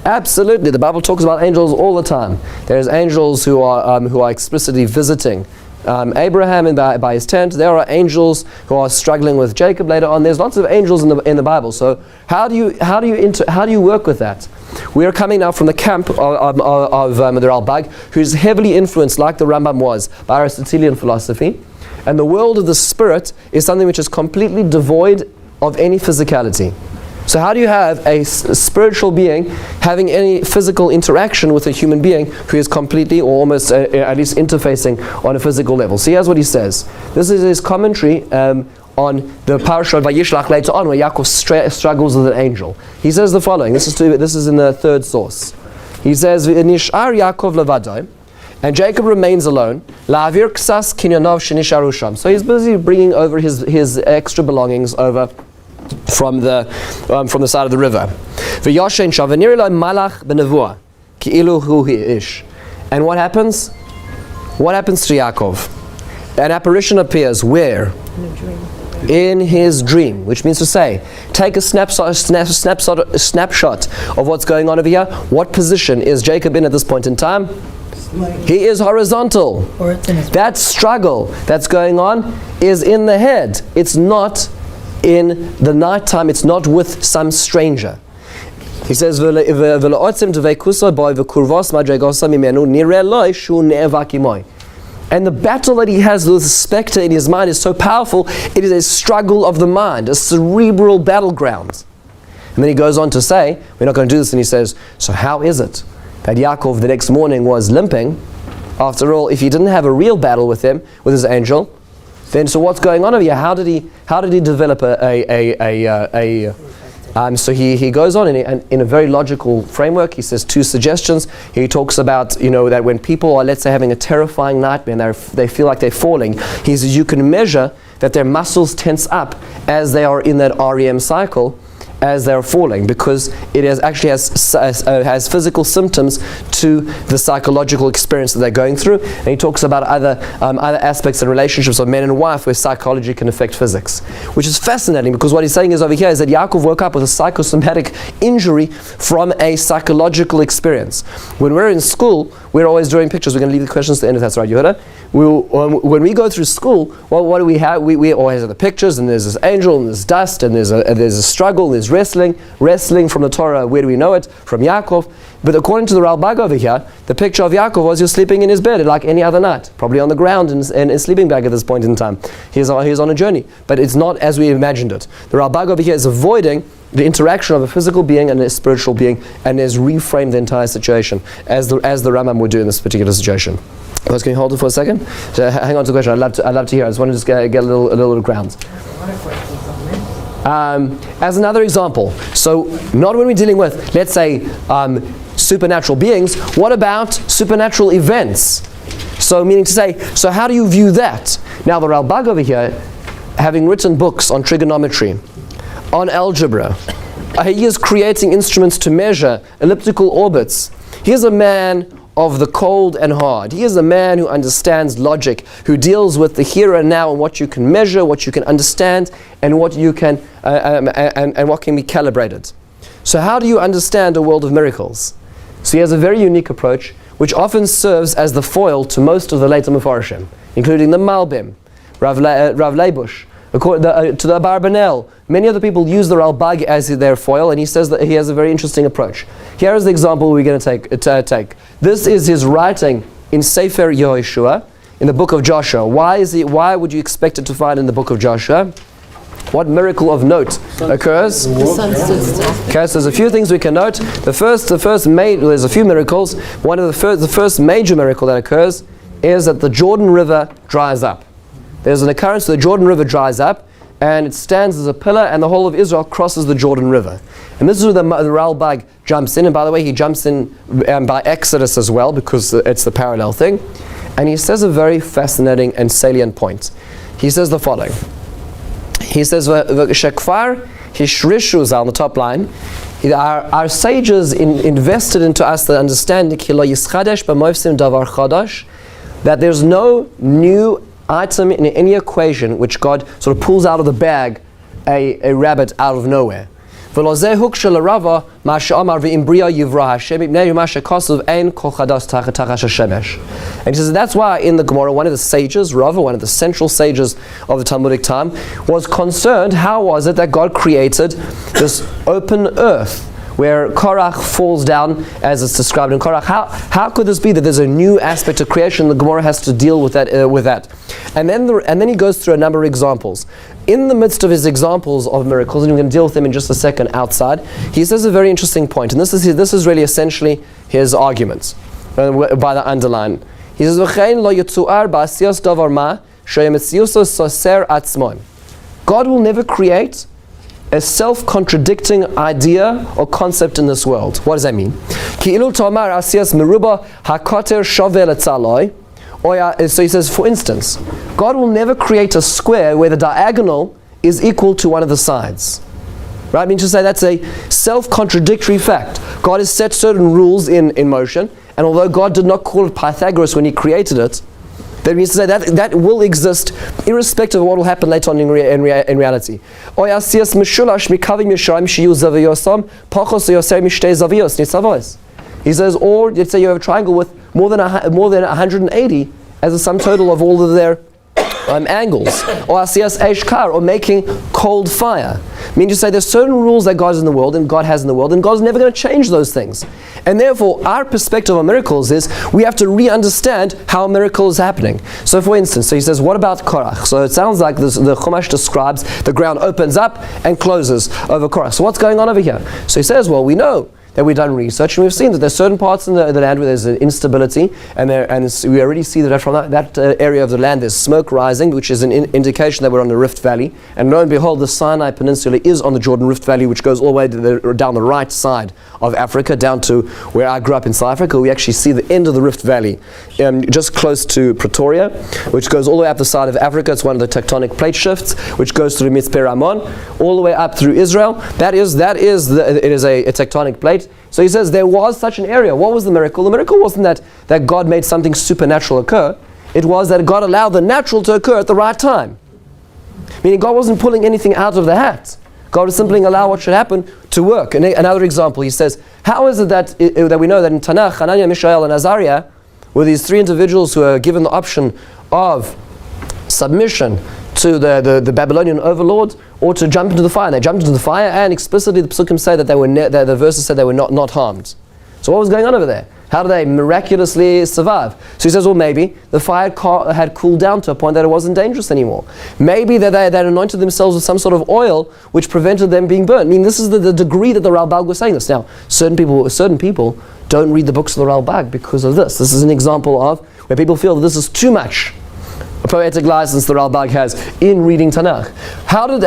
absolutely. The Bible talks about angels all the time. There's angels who are explicitly visiting Abraham by his tent. There are angels who are struggling with Jacob later on. There's lots of angels in the Bible. So how do you work with that? We are coming now from the camp of the Rabbabag, who's heavily influenced, like the Rambam was, by Aristotelian philosophy. And the world of the spirit is something which is completely devoid of any physicality. So how do you have a spiritual being having any physical interaction with a human being who is completely, or almost at least interfacing on a physical level? So here's what he says. This is his commentary on the Parashat Vayishlach later on, where Yaakov struggles with an angel. He says the following. This is in the third source. He says, "Nishar Yaakov levadai," and Jacob remains alone. La'avir ksas kinyanov shenisharu sham. So he's busy bringing over his extra belongings over from the side of the river. V'yashen shavanir lo malach benavua ki'ilu hu ish. And what happens? What happens to Yaakov? An apparition appears where? In a dream. In his dream, which means to say, take a snapshot of what's going on over here. What position is Jacob in at this point in time? He is horizontal. Or it's in his That struggle that's going on is in the head. It's not in the nighttime. It's not with some stranger. He says, and the battle that he has with the spectre in his mind is so powerful, it is a struggle of the mind, a cerebral battleground. And then he goes on to say, we're not going to do this, and he says, so how is it that Yaakov the next morning was limping? After all, if he didn't have a real battle with him, with his angel, then so what's going on over here? How did he develop so he goes on in a very logical framework. He says two suggestions. He talks about, that when people are, let's say, having a terrifying nightmare and they feel like they're falling, he says you can measure that their muscles tense up as they are in that REM cycle, as they're falling, because it actually has physical symptoms to the psychological experience that they're going through. And he talks about other aspects and relationships of man and wife where psychology can affect physics, which is fascinating, because what he's saying is over here is that Yaakov woke up with a psychosomatic injury from a psychological experience. When we're in school, we're always drawing pictures. We're going to leave the questions to the end if that's right, Yehuda. When we go through school, what do we have? We always have the pictures, and there's this angel, and there's dust, and there's a struggle, and there's wrestling from the Torah. Where do we know it? From Yaakov. But according to the Rabbabag over here, the picture of Yaakov was he was sleeping in his bed like any other night, probably on the ground in a sleeping bag at this point in time. He's on a journey, but it's not as we imagined it. The Rabbabag over here is avoiding the interaction of a physical being and a spiritual being, and has reframed the entire situation, as the Rambam would do in this particular situation. Can you hold it for a second? Hang on to the question. I'd love to hear. I just want to just get a little ground. As another example, so not when we're dealing with, let's say, supernatural beings. What about supernatural events? So, meaning to say, so how do you view that? Now, the Rabbabag over here, having written books on trigonometry, on algebra, he is creating instruments to measure elliptical orbits. He is a man of the cold and hard. He is a man who understands logic, who deals with the here and now and what you can measure, what you can understand, and what you can and what can be calibrated. So how do you understand a world of miracles? So he has a very unique approach, which often serves as the foil to most of the later Mefarshim, including the Malbim, Rav Leibush, to the Abarbanel. Many other people use the Rabbabag as their foil, and he says that he has a very interesting approach. Here is the example we're going to take. This is his writing in Sefer Yehoshua, in the book of Joshua. Why would you expect it to find in the book of Joshua? What miracle of note occurs? Okay, so there's a few things we can note. There's a few miracles. One of the first major miracle that occurs is that the Jordan River dries up. There's an occurrence where the Jordan River dries up, and it stands as a pillar, and the whole of Israel crosses the Jordan River. And this is where the Rabbabag jumps in, and by the way, he jumps in by Exodus as well, because it's the parallel thing. And he says a very fascinating and salient point. He says the following. He says, Shekfar Hishrishu on the top line, our sages invested into us the understanding that there's no new item in any equation which God sort of pulls out of the bag a rabbit out of nowhere. And he says that's why in the Gemara, one of the sages, Rava, one of the central sages of the Talmudic time, was concerned how was it that God created this open earth where Korach falls down, as it's described in Korach. How could this be that there's a new aspect of creation? The Gemara has to deal with that. And then he goes through a number of examples. In the midst of his examples of miracles, and we're going to deal with them in just a second outside, he says a very interesting point, and this is really essentially his argument by the underline. He says, God will never create a self-contradicting idea or concept in this world. What does that mean? So he says, for instance, God will never create a square where the diagonal is equal to one of the sides. Right? I mean to say that's a self-contradictory fact. God has set certain rules in motion, and although God did not call it Pythagoras when he created it, that means to say that will exist irrespective of what will happen later on in reality. He says, or let's say you have a triangle with more than 180 as a sum total of all of their angles, or asiyas eshkar, or making cold fire. I mean to say there's certain rules that God is in the world and God has in the world, and God's never going to change those things. And therefore, our perspective on miracles is we have to re-understand how a miracle is happening. So for instance, so he says, what about Korach? So it sounds like the Chumash describes the ground opens up and closes over Korach. So what's going on over here? So he says, well, we know that we've done research, and we've seen that there's certain parts in the land where there's an instability, and we already see that from that area of the land there's smoke rising, which is an indication that we're on the Rift Valley. And lo and behold, the Sinai Peninsula is on the Jordan Rift Valley, which goes all the way to down the right side of Africa, down to where I grew up in South Africa. We actually see the end of the Rift Valley, just close to Pretoria, which goes all the way up the side of Africa. It's one of the tectonic plate shifts, which goes through Mitzpe Ramon, all the way up through Israel. It is a tectonic plate. So he says there was such an area. What was the miracle? The miracle wasn't that God made something supernatural occur. It was that God allowed the natural to occur at the right time. Meaning God wasn't pulling anything out of the hat. God was simply allowing what should happen to work. And another example, he says, how is it that we know that in Tanakh, Hananiah, Mishael, and Azariah were these three individuals who are given the option of submission to the Babylonian overlord, or to jump into the fire. And they jumped into the fire, and explicitly the Psukim say that the verses said they were not harmed. So what was going on over there? How did they miraculously survive? So he says, well, maybe the fire had cooled down to a point that it wasn't dangerous anymore. Maybe that they anointed themselves with some sort of oil which prevented them being burnt. I mean, this is the degree that the Rabbabag was saying this. Now, certain people don't read the books of the Rabbabag because of this. This is an example of where people feel that this is too much a poetic license the Rabbabag has in reading Tanakh. How did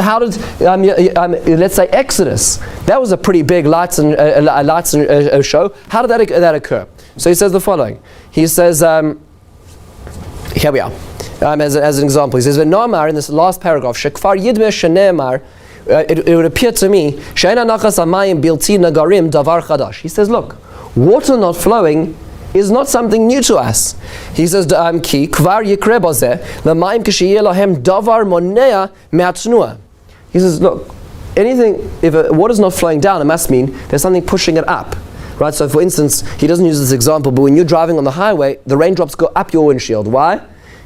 let's say Exodus? That was a pretty big lights and show. How did that occur? So he says the following. He says, here we are. As an example, he says, "V'nomar," in this last paragraph, "Shekfar yidme shenemar." It would appear to me, "She'ena nachas hamayim bilti nagarim davar chadash." He says, look, water not flowing is not something new to us. He says, "Ki kvar yikre bazeh l'mayim k'sheyeh lahem davar monea me'atnua." He says, look, anything, if water's not flowing down, it must mean there's something pushing it up. Right? So for instance, he doesn't use this example, but when you're driving on the highway, the raindrops go up your windshield. Why?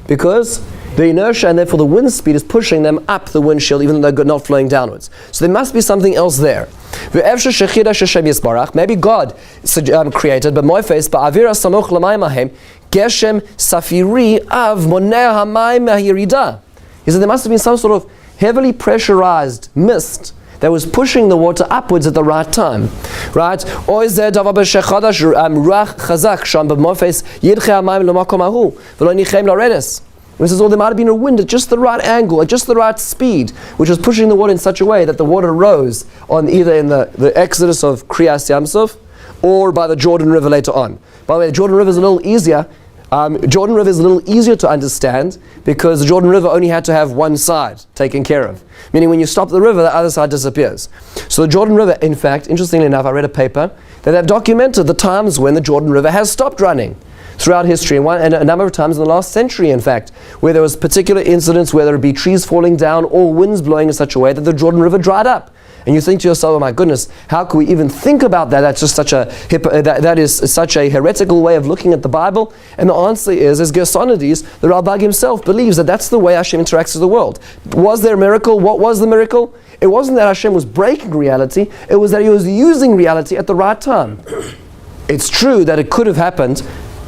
Because the inertia and therefore the wind speed is pushing them up the windshield, even though they're not flowing downwards. So there must be something else there. Maybe God created, but Moifes, ba'avira samoch l'mayim ahem, geshem safiri av moneh hamayim ha'yirida. He said there must have been some sort of heavily pressurized mist that was pushing the water upwards at the right time. Right? This is all, there might have been a wind at just the right angle, at just the right speed, which was pushing the water in such a way that the water rose on either in the Exodus of Kriyas Yamsuf or by the Jordan River later on. By the way, the Jordan River is a little easier. Jordan River is a little easier to understand because the Jordan River only had to have one side taken care of. Meaning when you stop the river, the other side disappears. So the Jordan River, in fact, interestingly enough, I read a paper that have documented the times when the Jordan River has stopped running throughout history, and a number of times in the last century, in fact, where there was particular incidents, whether it be trees falling down or winds blowing in such a way that the Jordan River dried up. And you think to yourself, oh my goodness, how can we even think about that? That's just such that is such a heretical way of looking at the Bible. And the answer is Gersonides, the Rabbabag himself, believes that that's the way Hashem interacts with the world. Was there a miracle? What was the miracle? It wasn't that Hashem was breaking reality, it was that he was using reality at the right time. It's true that it could have happened.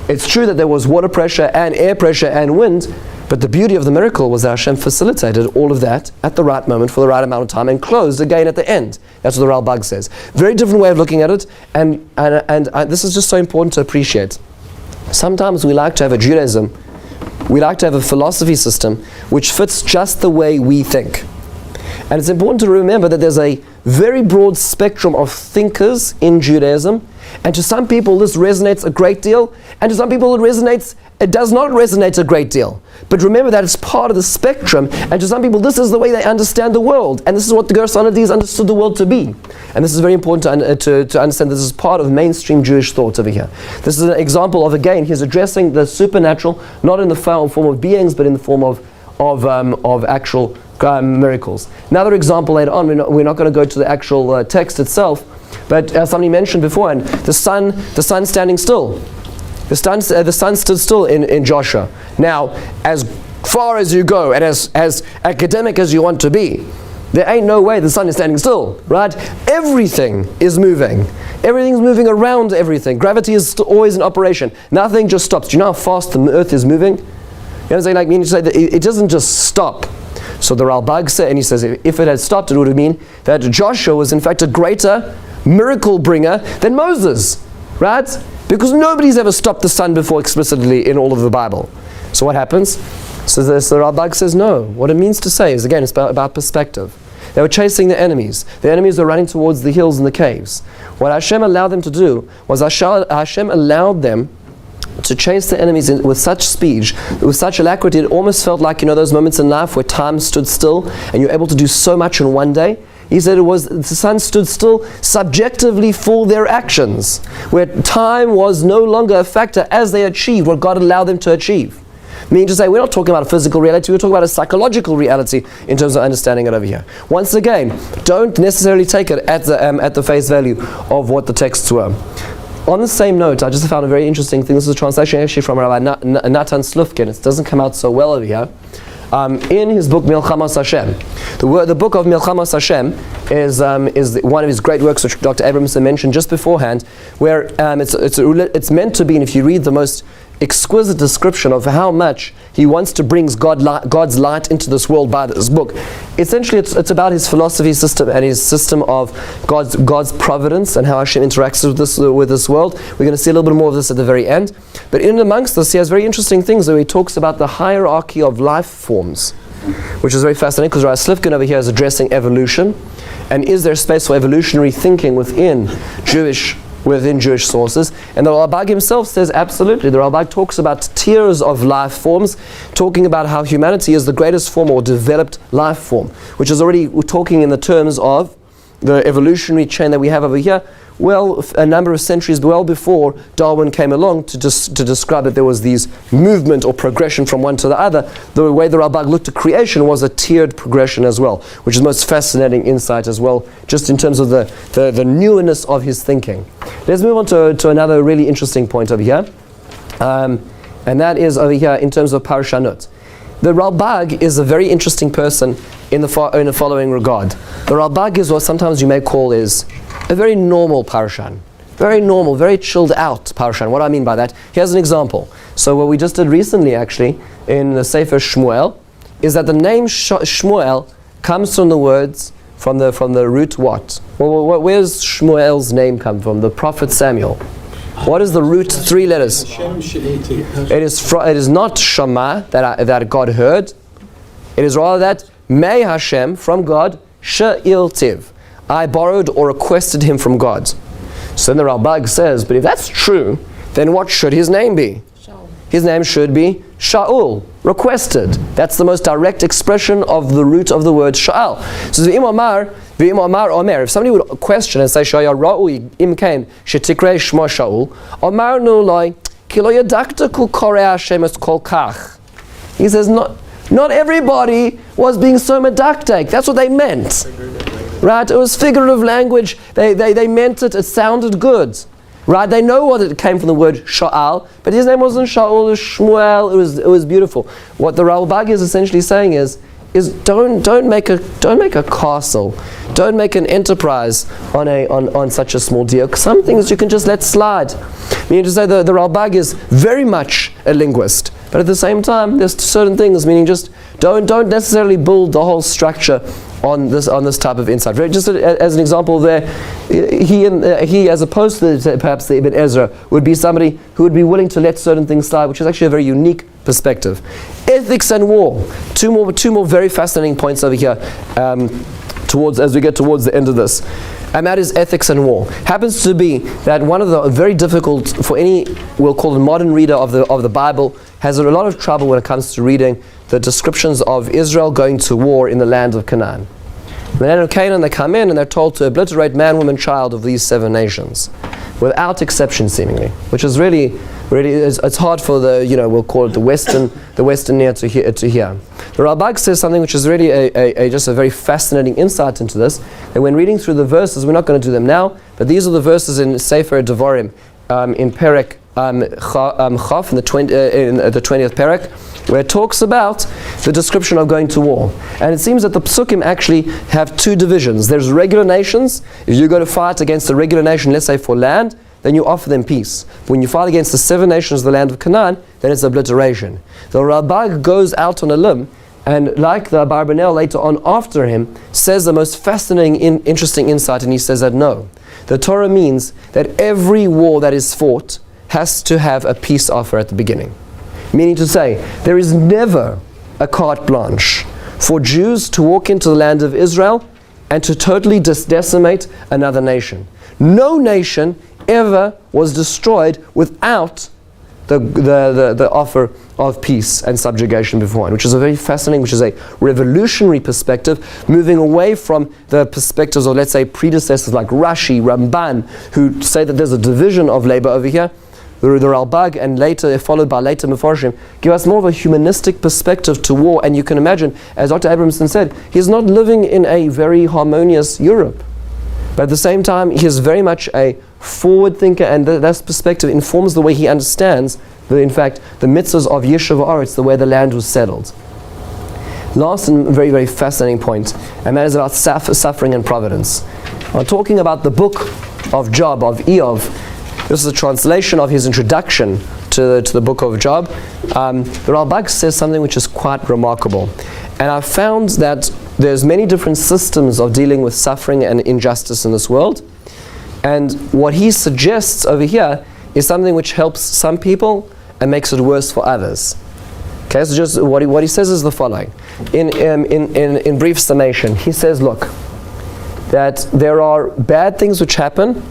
It's true that there was water pressure and air pressure and wind, but the beauty of the miracle was that Hashem facilitated all of that at the right moment for the right amount of time and closed again at the end. That's what the Rabbabag says. Very different way of looking at it, and this is just so important to appreciate. Sometimes we like to have a Judaism, we like to have a philosophy system which fits just the way we think. And it's important to remember that there's a very broad spectrum of thinkers in Judaism, and to some people this resonates a great deal, and to some people it does not resonate a great deal. But remember that it's part of the spectrum, and to some people this is the way they understand the world, and this is what the Gersonides understood the world to be. And this is very important to understand this is part of mainstream Jewish thought over here. This is an example of, again, he's addressing the supernatural, not in the form of beings, but in the form of actual miracles. Another example later on, we're not going to go to the actual text itself, but as somebody mentioned before, and the sun standing still. The sun stood still in Joshua. Now, as far as you go, and as academic as you want to be, there ain't no way the sun is standing still, right? Everything is moving. Everything's moving around everything. Gravity is always in operation. Nothing just stops. Do you know how fast the earth is moving? You know what I'm saying? Like, meaning to say that it doesn't just stop. So the Rabbabag said, and he says, if it had stopped, it would have mean that Joshua was in fact a greater miracle bringer than Moses, right? Because nobody's ever stopped the sun before explicitly in all of the Bible. So what happens? So the Rabbabag says no. What it means to say is, again, it's about perspective. They were chasing the enemies. The enemies were running towards the hills and the caves. What Hashem allowed them to do was Hashem allowed them to chase the enemies with such speed, with such alacrity, it almost felt like, those moments in life where time stood still and you're able to do so much in one day. He said the sun stood still subjectively for their actions, where time was no longer a factor as they achieved what God allowed them to achieve. Meaning to say, we're not talking about a physical reality, we're talking about a psychological reality in terms of understanding it over here. Once again, don't necessarily take it at the face value of what the texts were. On the same note, I just found a very interesting thing. This is a translation actually from Rabbi Natan Slufkin. It doesn't come out so well over here. In his book Milchamas Hashem, the book of Milchamas Hashem is one of his great works, which Dr. Abramson mentioned just beforehand, where it's meant to be, and if you read the most exquisite description of how much he wants to bring God's light into this world by this book. Essentially, it's about his philosophy system and his system of God's providence and how Hashem interacts with this world. We're going to see a little bit more of this at the very end. But in amongst this, he has very interesting things where he talks about the hierarchy of life forms, which is very fascinating because Rabbi Slifkin over here is addressing evolution. And is there space for evolutionary thinking within Jewish sources? And the Rabbabag himself says absolutely. The Rabbabag talks about tiers of life forms, talking about how humanity is the greatest form or developed life form, which is already talking in the terms of the evolutionary chain that we have over here. Well, a number of centuries well before Darwin came along to describe that there was these movement or progression from one to the other, the way the Rabbabag looked at creation was a tiered progression as well, which is most fascinating insight as well, just in terms of the newness of his thinking. Let's move on to another really interesting point over here, and that is over here in terms of Parashat. The Rabbabag is a very interesting person in the following regard. The Rabbabag is what sometimes you may call is a very normal parashan. Very normal, very chilled out parashan. What do I mean by that? Here's an example. So what we just did recently actually in the Sefer Shmuel is that the name Shmuel comes from the words, from the root what? Well, where's Shmuel's name come from? The prophet Samuel. What is the root 3 letters? It is not Shema that God heard. It is rather that May Hashem from God She'iltiv. I borrowed or requested him from God. So then the Rabbabag says, but if that's true, then what should his name be? Shaul. His name should be Shaul, requested. That's the most direct expression of the root of the word Sha'al. So V'im Omar Omer, if somebody would question and say, Shaya Ra'ui imkain shetikrei shma Shaul, Omar nu loy ki lo yadakta ku korei Hashem es kol kach. He says, not everybody was being so medactic. That's what they meant. Right? It was figurative language. They meant it. It sounded good. Right? They know what it came from the word Sha'al, but his name wasn't Shaul, it was Shmuel. It was beautiful. What the Rabbabag is essentially saying is don't make a castle, don't make an enterprise on such a small deal. Some things you can just let slide. Meaning to say the Rabbabag is very much a linguist, but at the same time there's certain things, meaning just don't necessarily build the whole structure on this type of insight. Just as an example there, he as opposed to perhaps the Ibn Ezra would be somebody who would be willing to let certain things slide, which is actually a very unique perspective. Ethics and war. Two more very fascinating points over here as we get towards the end of this. And that is ethics and war. Happens to be that one of the very difficult for any, we'll call it modern reader of the Bible, has a lot of trouble when it comes to reading the descriptions of Israel going to war in the land of Canaan. In the land of Canaan, they come in and they're told to obliterate man, woman, child of these 7 nations, without exception, seemingly, which is really it's hard for we'll call it the Western ear to hear. The Rabbabag says something which is really just a very fascinating insight into this. And when reading through the verses, we're not going to do them now, but these are the verses in Sefer Devarim, in Perek Chaf, in the 20th Perek, where it talks about the description of going to war. And it seems that the Psukim actually have 2 divisions. There's regular nations. If you go to fight against a regular nation, let's say for land, then you offer them peace. When you fight against the 7 nations of the land of Canaan, then it's obliteration. The Rabbabag goes out on a limb, and like the Abarbanel later on after him, says the most fascinating, interesting insight, and he says that no. the Torah means that every war that is fought has to have a peace offer at the beginning. Meaning to say, there is never a carte blanche for Jews to walk into the land of Israel and to totally decimate another nation. No nation ever was destroyed without the offer of peace and subjugation beforehand, which is a very fascinating, which is a revolutionary perspective, moving away from the perspectives of, let's say, predecessors like Rashi, Ramban, who say that there's a division of labor over here. The Rabbabag and later, followed by later Mefarshim, give us more of a humanistic perspective to war. And you can imagine, as Dr. Abramson said, he's not living in a very harmonious Europe. But at the same time, he is very much a forward thinker, and that perspective informs the way he understands, in fact, the mitzvahs of Yeshuv Haaretz, the way the land was settled. Last and very, very fascinating point, and that is about suffering and providence. I'm talking about the book of Job, of Eov. This is a translation of his introduction to the book of Job. The Rabbabag says something which is quite remarkable. And I've found that there's many different systems of dealing with suffering and injustice in this world. And what he suggests over here is something which helps some people and makes it worse for others. Okay, so just what he says is the following. In brief summation, he says, look, that there are bad things which happen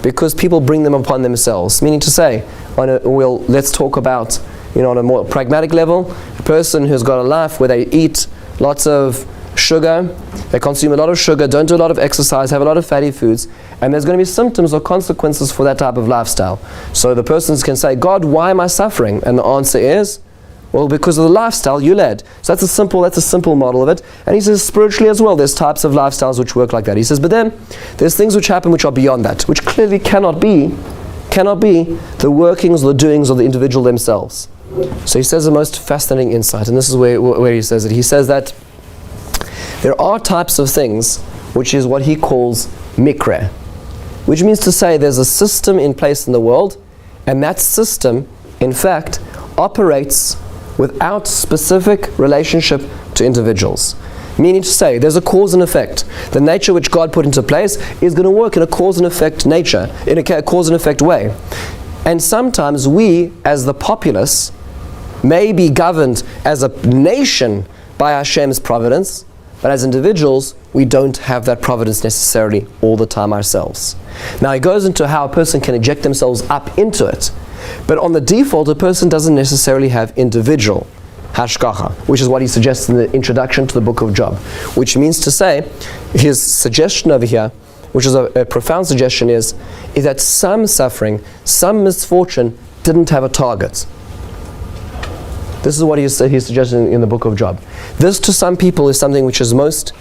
because people bring them upon themselves. Meaning to say, let's talk about, on a more pragmatic level, a person who's got a life where they eat lots of sugar, they consume a lot of sugar, don't do a lot of exercise, have a lot of fatty foods, and there's going to be symptoms or consequences for that type of lifestyle. So the persons can say, God, why am I suffering? And the answer is, well, because of the lifestyle you led. So that's a simple model of it. And he says spiritually as well, there's types of lifestyles which work like that. He says, but then there's things which happen which are beyond that, which clearly cannot be the workings or the doings of the individual themselves. So he says the most fascinating insight, and this is where he says it. He says that there are types of things which is what he calls mikra, which means to say there's a system in place in the world, and that system, in fact, operates without specific relationship to individuals. Meaning to say, there's a cause and effect. The nature which God put into place is going to work in a cause and effect nature, in a cause and effect way. And sometimes we, as the populace, may be governed as a nation by Hashem's providence, but as individuals, we don't have that providence necessarily all the time ourselves. Now he goes into how a person can eject themselves up into it. But on the default, a person doesn't necessarily have individual hashgacha, which is what he suggests in the introduction to the book of Job. Which means to say, his suggestion over here, which is a profound suggestion, is that some suffering, some misfortune didn't have a target. This is what he suggests in the book of Job. This to some people is something which is most,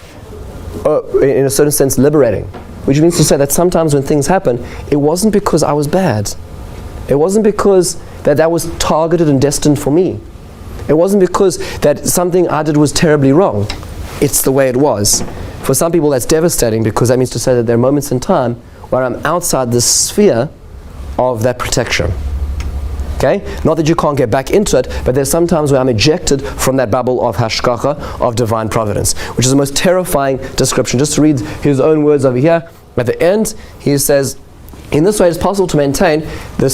in a certain sense, liberating. Which means to say that sometimes when things happen, it wasn't because I was bad. It wasn't because that was targeted and destined for me. It wasn't because that something I did was terribly wrong. It's the way it was. For some people that's devastating, because that means to say that there are moments in time where I'm outside the sphere of that protection. Okay? Not that you can't get back into it, but there's some times where I'm ejected from that bubble of hashgacha, of divine providence, which is the most terrifying description. Just to read his own words over here, at the end, he says, in this way, it's possible to maintain the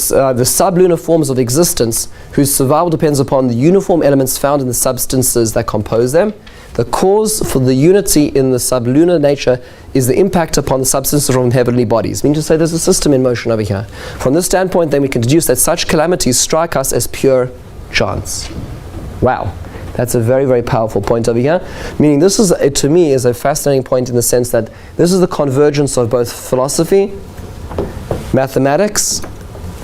sublunar forms of existence whose survival depends upon the uniform elements found in the substances that compose them. The cause for the unity in the sublunar nature is the impact upon the substances from heavenly bodies. Meaning to say there's a system in motion over here. From this standpoint, then we can deduce that such calamities strike us as pure chance. Wow. That's a very, very powerful point over here. Meaning this is, to me, is a fascinating point in the sense that this is the convergence of both philosophy, mathematics,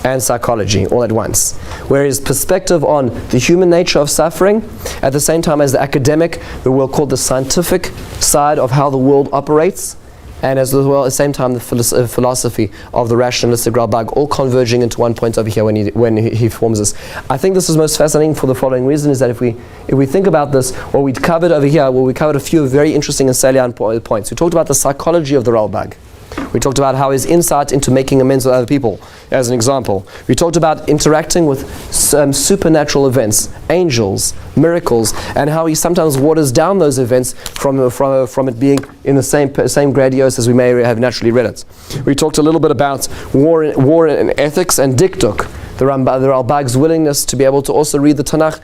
and psychology all at once. Whereas perspective on the human nature of suffering, at the same time as the academic, the world called the scientific side of how the world operates, and as well at the same time the philosophy of the rationalistic Rabbabag, all converging into one point over here when he forms this. I think this is most fascinating for the following reason, is that if we think about this, what we covered over here, we covered a few very interesting and salient points. We talked about the psychology of the Rabbabag. We talked about how his insight into making amends with other people, as an example. We talked about interacting with supernatural events, angels, miracles, and how he sometimes waters down those events from it being in the same grandiose as we may have naturally read it. We talked a little bit about war and ethics and dikduk, the Rabbabag's willingness to be able to also read the Tanakh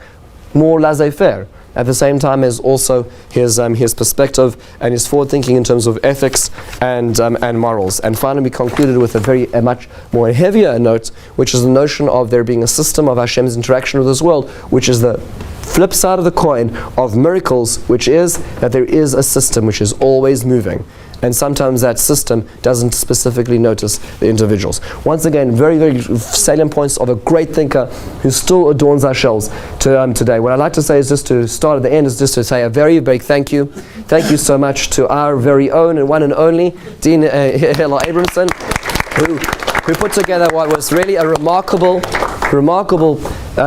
more laissez-faire, at the same time as also his perspective and his forward thinking in terms of ethics and morals. And finally, we concluded with a much more heavier note, which is the notion of there being a system of Hashem's interaction with this world, which is the flip side of the coin of miracles, which is that there is a system which is always moving. And sometimes that system doesn't specifically notice the individuals. Once again, very, very salient points of a great thinker who still adorns our shells today. What I'd like to say is just to start at the end, is just to say a very big thank you. Thank you so much to our very own and one and only Dean Hillel Abramson, who put together what was really a remarkable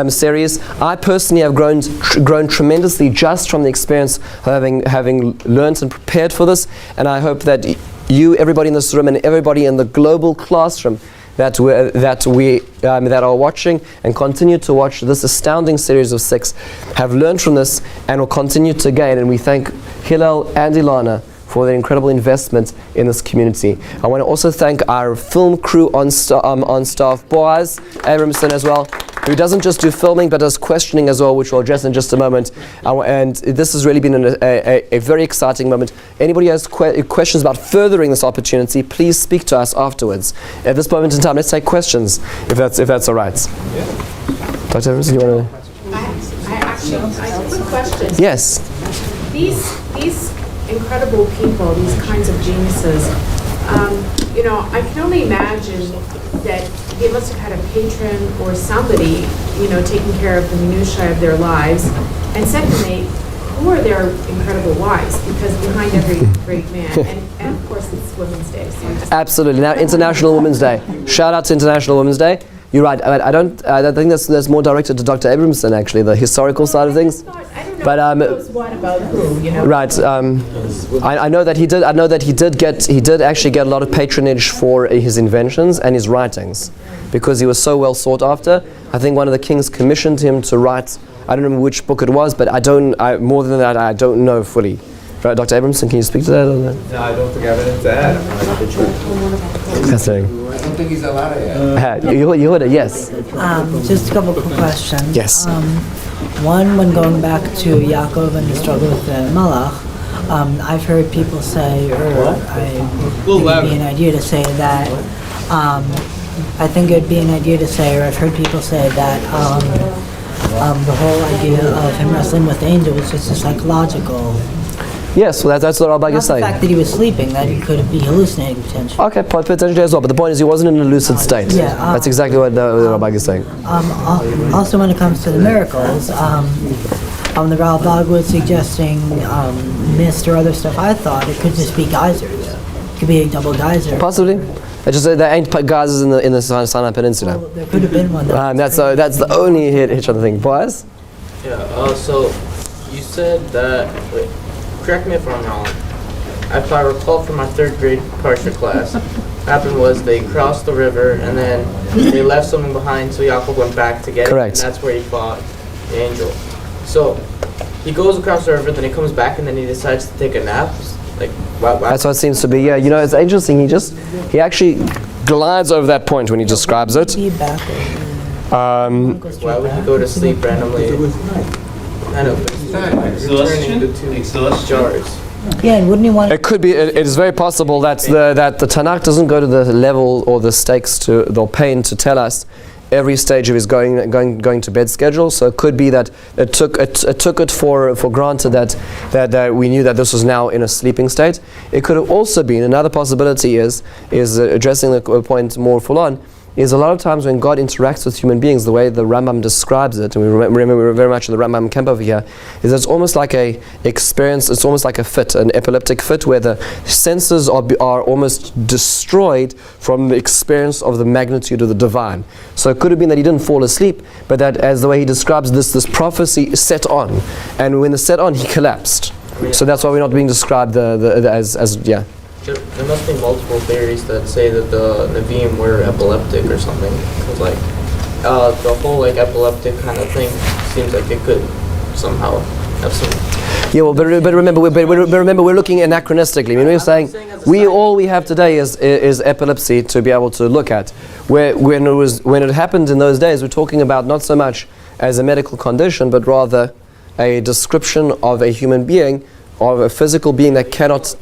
series. I personally have grown tremendously just from the experience of having learned and prepared for this, and I hope that you, everybody in this room, and everybody in the global classroom that are watching and continue to watch this astounding series of 6 have learned from this and will continue to gain. And we thank Hillel and Ilana for their incredible investment in this community. I want to also thank our film crew on staff, Boaz Abramson as well, who doesn't just do filming but does questioning as well, which we'll address in just a moment. And this has really been a very exciting moment. Anybody has questions about furthering this opportunity, please speak to us afterwards. At this moment in time, let's take questions, if that's all right. Yeah. Dr. Abramson, you want to? I have a question. Yes. These incredible people, these kinds of geniuses, I can only imagine that they must have had a patron or somebody, taking care of the minutiae of their lives. And secondly, who are their incredible wives? Because behind every great man, and of course it's Women's Day. So absolutely. Now, International Women's Day. Shout out to International Women's Day. You're right. I think that's more directed to Dr. Abramson, actually, the historical side of things. But what about who? Right. I know that he did. I know that he did actually get a lot of patronage for his inventions and his writings, because he was so well sought after. I think one of the kings commissioned him to write. I don't remember which book it was, but more than that, I don't know fully. Right, Dr. Abramson, can you speak to that? No, I don't think I have anything to add. Fascinating. I don't think he's allowed to add. You heard it, yes. Just a couple quick questions. Yes. One, when going back to Yaakov and the struggle with the Malach, I've heard people say, or I think it'd be an idea to say that, or I've heard people say that the whole idea of him wrestling with the angel was just a psychological. Yes, well that's what Rabbabag is saying. The fact that he was sleeping, that he could be hallucinating potentially. Okay, potentially as well. But the point is, he wasn't in a lucid state. Yeah, that's exactly what Rabbabag is saying. Also, when it comes to the miracles, the Rabbabag was suggesting mist or other stuff. I thought it could just be geysers. It could be a double geyser. Possibly. It's just there ain't geysers in the Sinai Peninsula. Well, there could have been one. That's the only hitch on the thing. Boaz? Yeah. So you said that. Wait. Correct me if I'm wrong. If I recall from my 3rd grade Parashat class, what happened was they crossed the river and then they left something behind, so Yaakov went back to get Correct. it, and that's where he fought the angel. So he goes across the river, then he comes back, and then he decides to take a nap. Like, wow. That's what it seems to be. Yeah, it's interesting. He actually glides over that point when he describes it. Why would he go to sleep randomly? I know, but he's returning the 2 jars. Yeah, and wouldn't he want? It could be. It is very possible that the Tanakh doesn't go to the level or the stakes or pain to tell us every stage of his going to bed schedule. So it could be that it took it for granted that we knew that this was now in a sleeping state. It could have also been another possibility is addressing the point more full on. Is a lot of times when God interacts with human beings, the way the Rambam describes it, and we remember very much in the Rambam camp over here, is it's almost like it's almost like a fit, an epileptic fit, where the senses are almost destroyed from the experience of the magnitude of the divine. So it could have been that he didn't fall asleep, but that as the way he describes this prophecy set on, and when it set on, he collapsed. So that's why we're not being described as. There must be multiple theories that say that the Nevi'im were epileptic or something. Because the whole epileptic kind of thing seems like it could somehow have some. Yeah, well, but remember, we're looking anachronistically. I mean, we're saying all we have today is epilepsy to be able to look at. When it happened in those days, we're talking about not so much as a medical condition, but rather a description of a human being, of a physical being that cannot.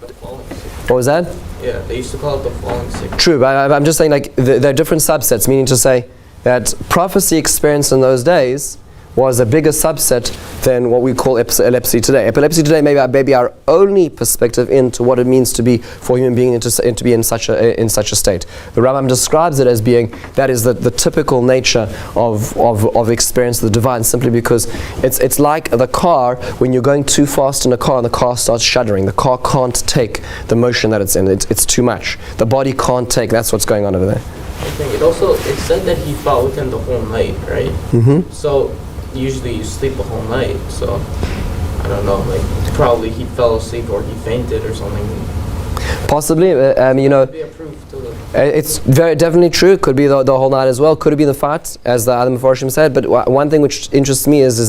What was that? Yeah, they used to call it the falling sick. True, but I'm just saying there are different subsets, meaning to say that prophecy experience in those days was a bigger subset than what we call epilepsy today. Epilepsy today may be our only perspective into what it means to be for a human being to be in such a state. The Rambam describes it as being that is the typical nature of experience of the divine, simply because it's like the car when you're going too fast in a car and the car starts shuddering. The car can't take the motion that it's in. It's too much. The body can't take. That's what's going on over there. I think it said that he fought with him the whole night, right? Mm-hmm. So usually you sleep the whole night, so I don't know, probably he fell asleep or he fainted or something. Possibly, Could be a proof to the it's very definitely true. It could be the whole night as well. Could have been the fight, as the other Mefarshim said. But one thing which interests me is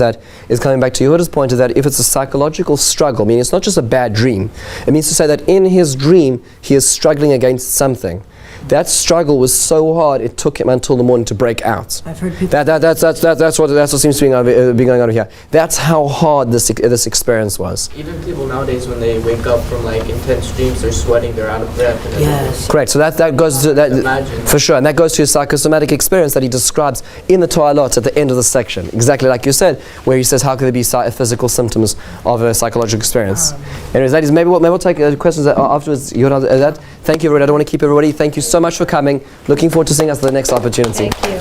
coming back to Yehuda's point, is that if it's a psychological struggle, meaning it's not just a bad dream, it means to say that in his dream he is struggling against something. That struggle was so hard it took him until the morning to break out. I've heard people. That's what seems to be going on over here. That's how hard this experience was. Even people nowadays, when they wake up from intense dreams, they're sweating, they're out of breath. And Yes. Correct. So that goes to that Imagine. for sure, and that goes to his psychosomatic experience that he describes in the Toilot at the end of the section, exactly like you said, where he says how could there be physical symptoms of a psychological experience. Anyways, that is maybe we'll take questions afterwards. Thank you, everybody. I don't want to keep everybody. Thank you so much for coming. Looking forward to seeing us at the next opportunity. Thank you.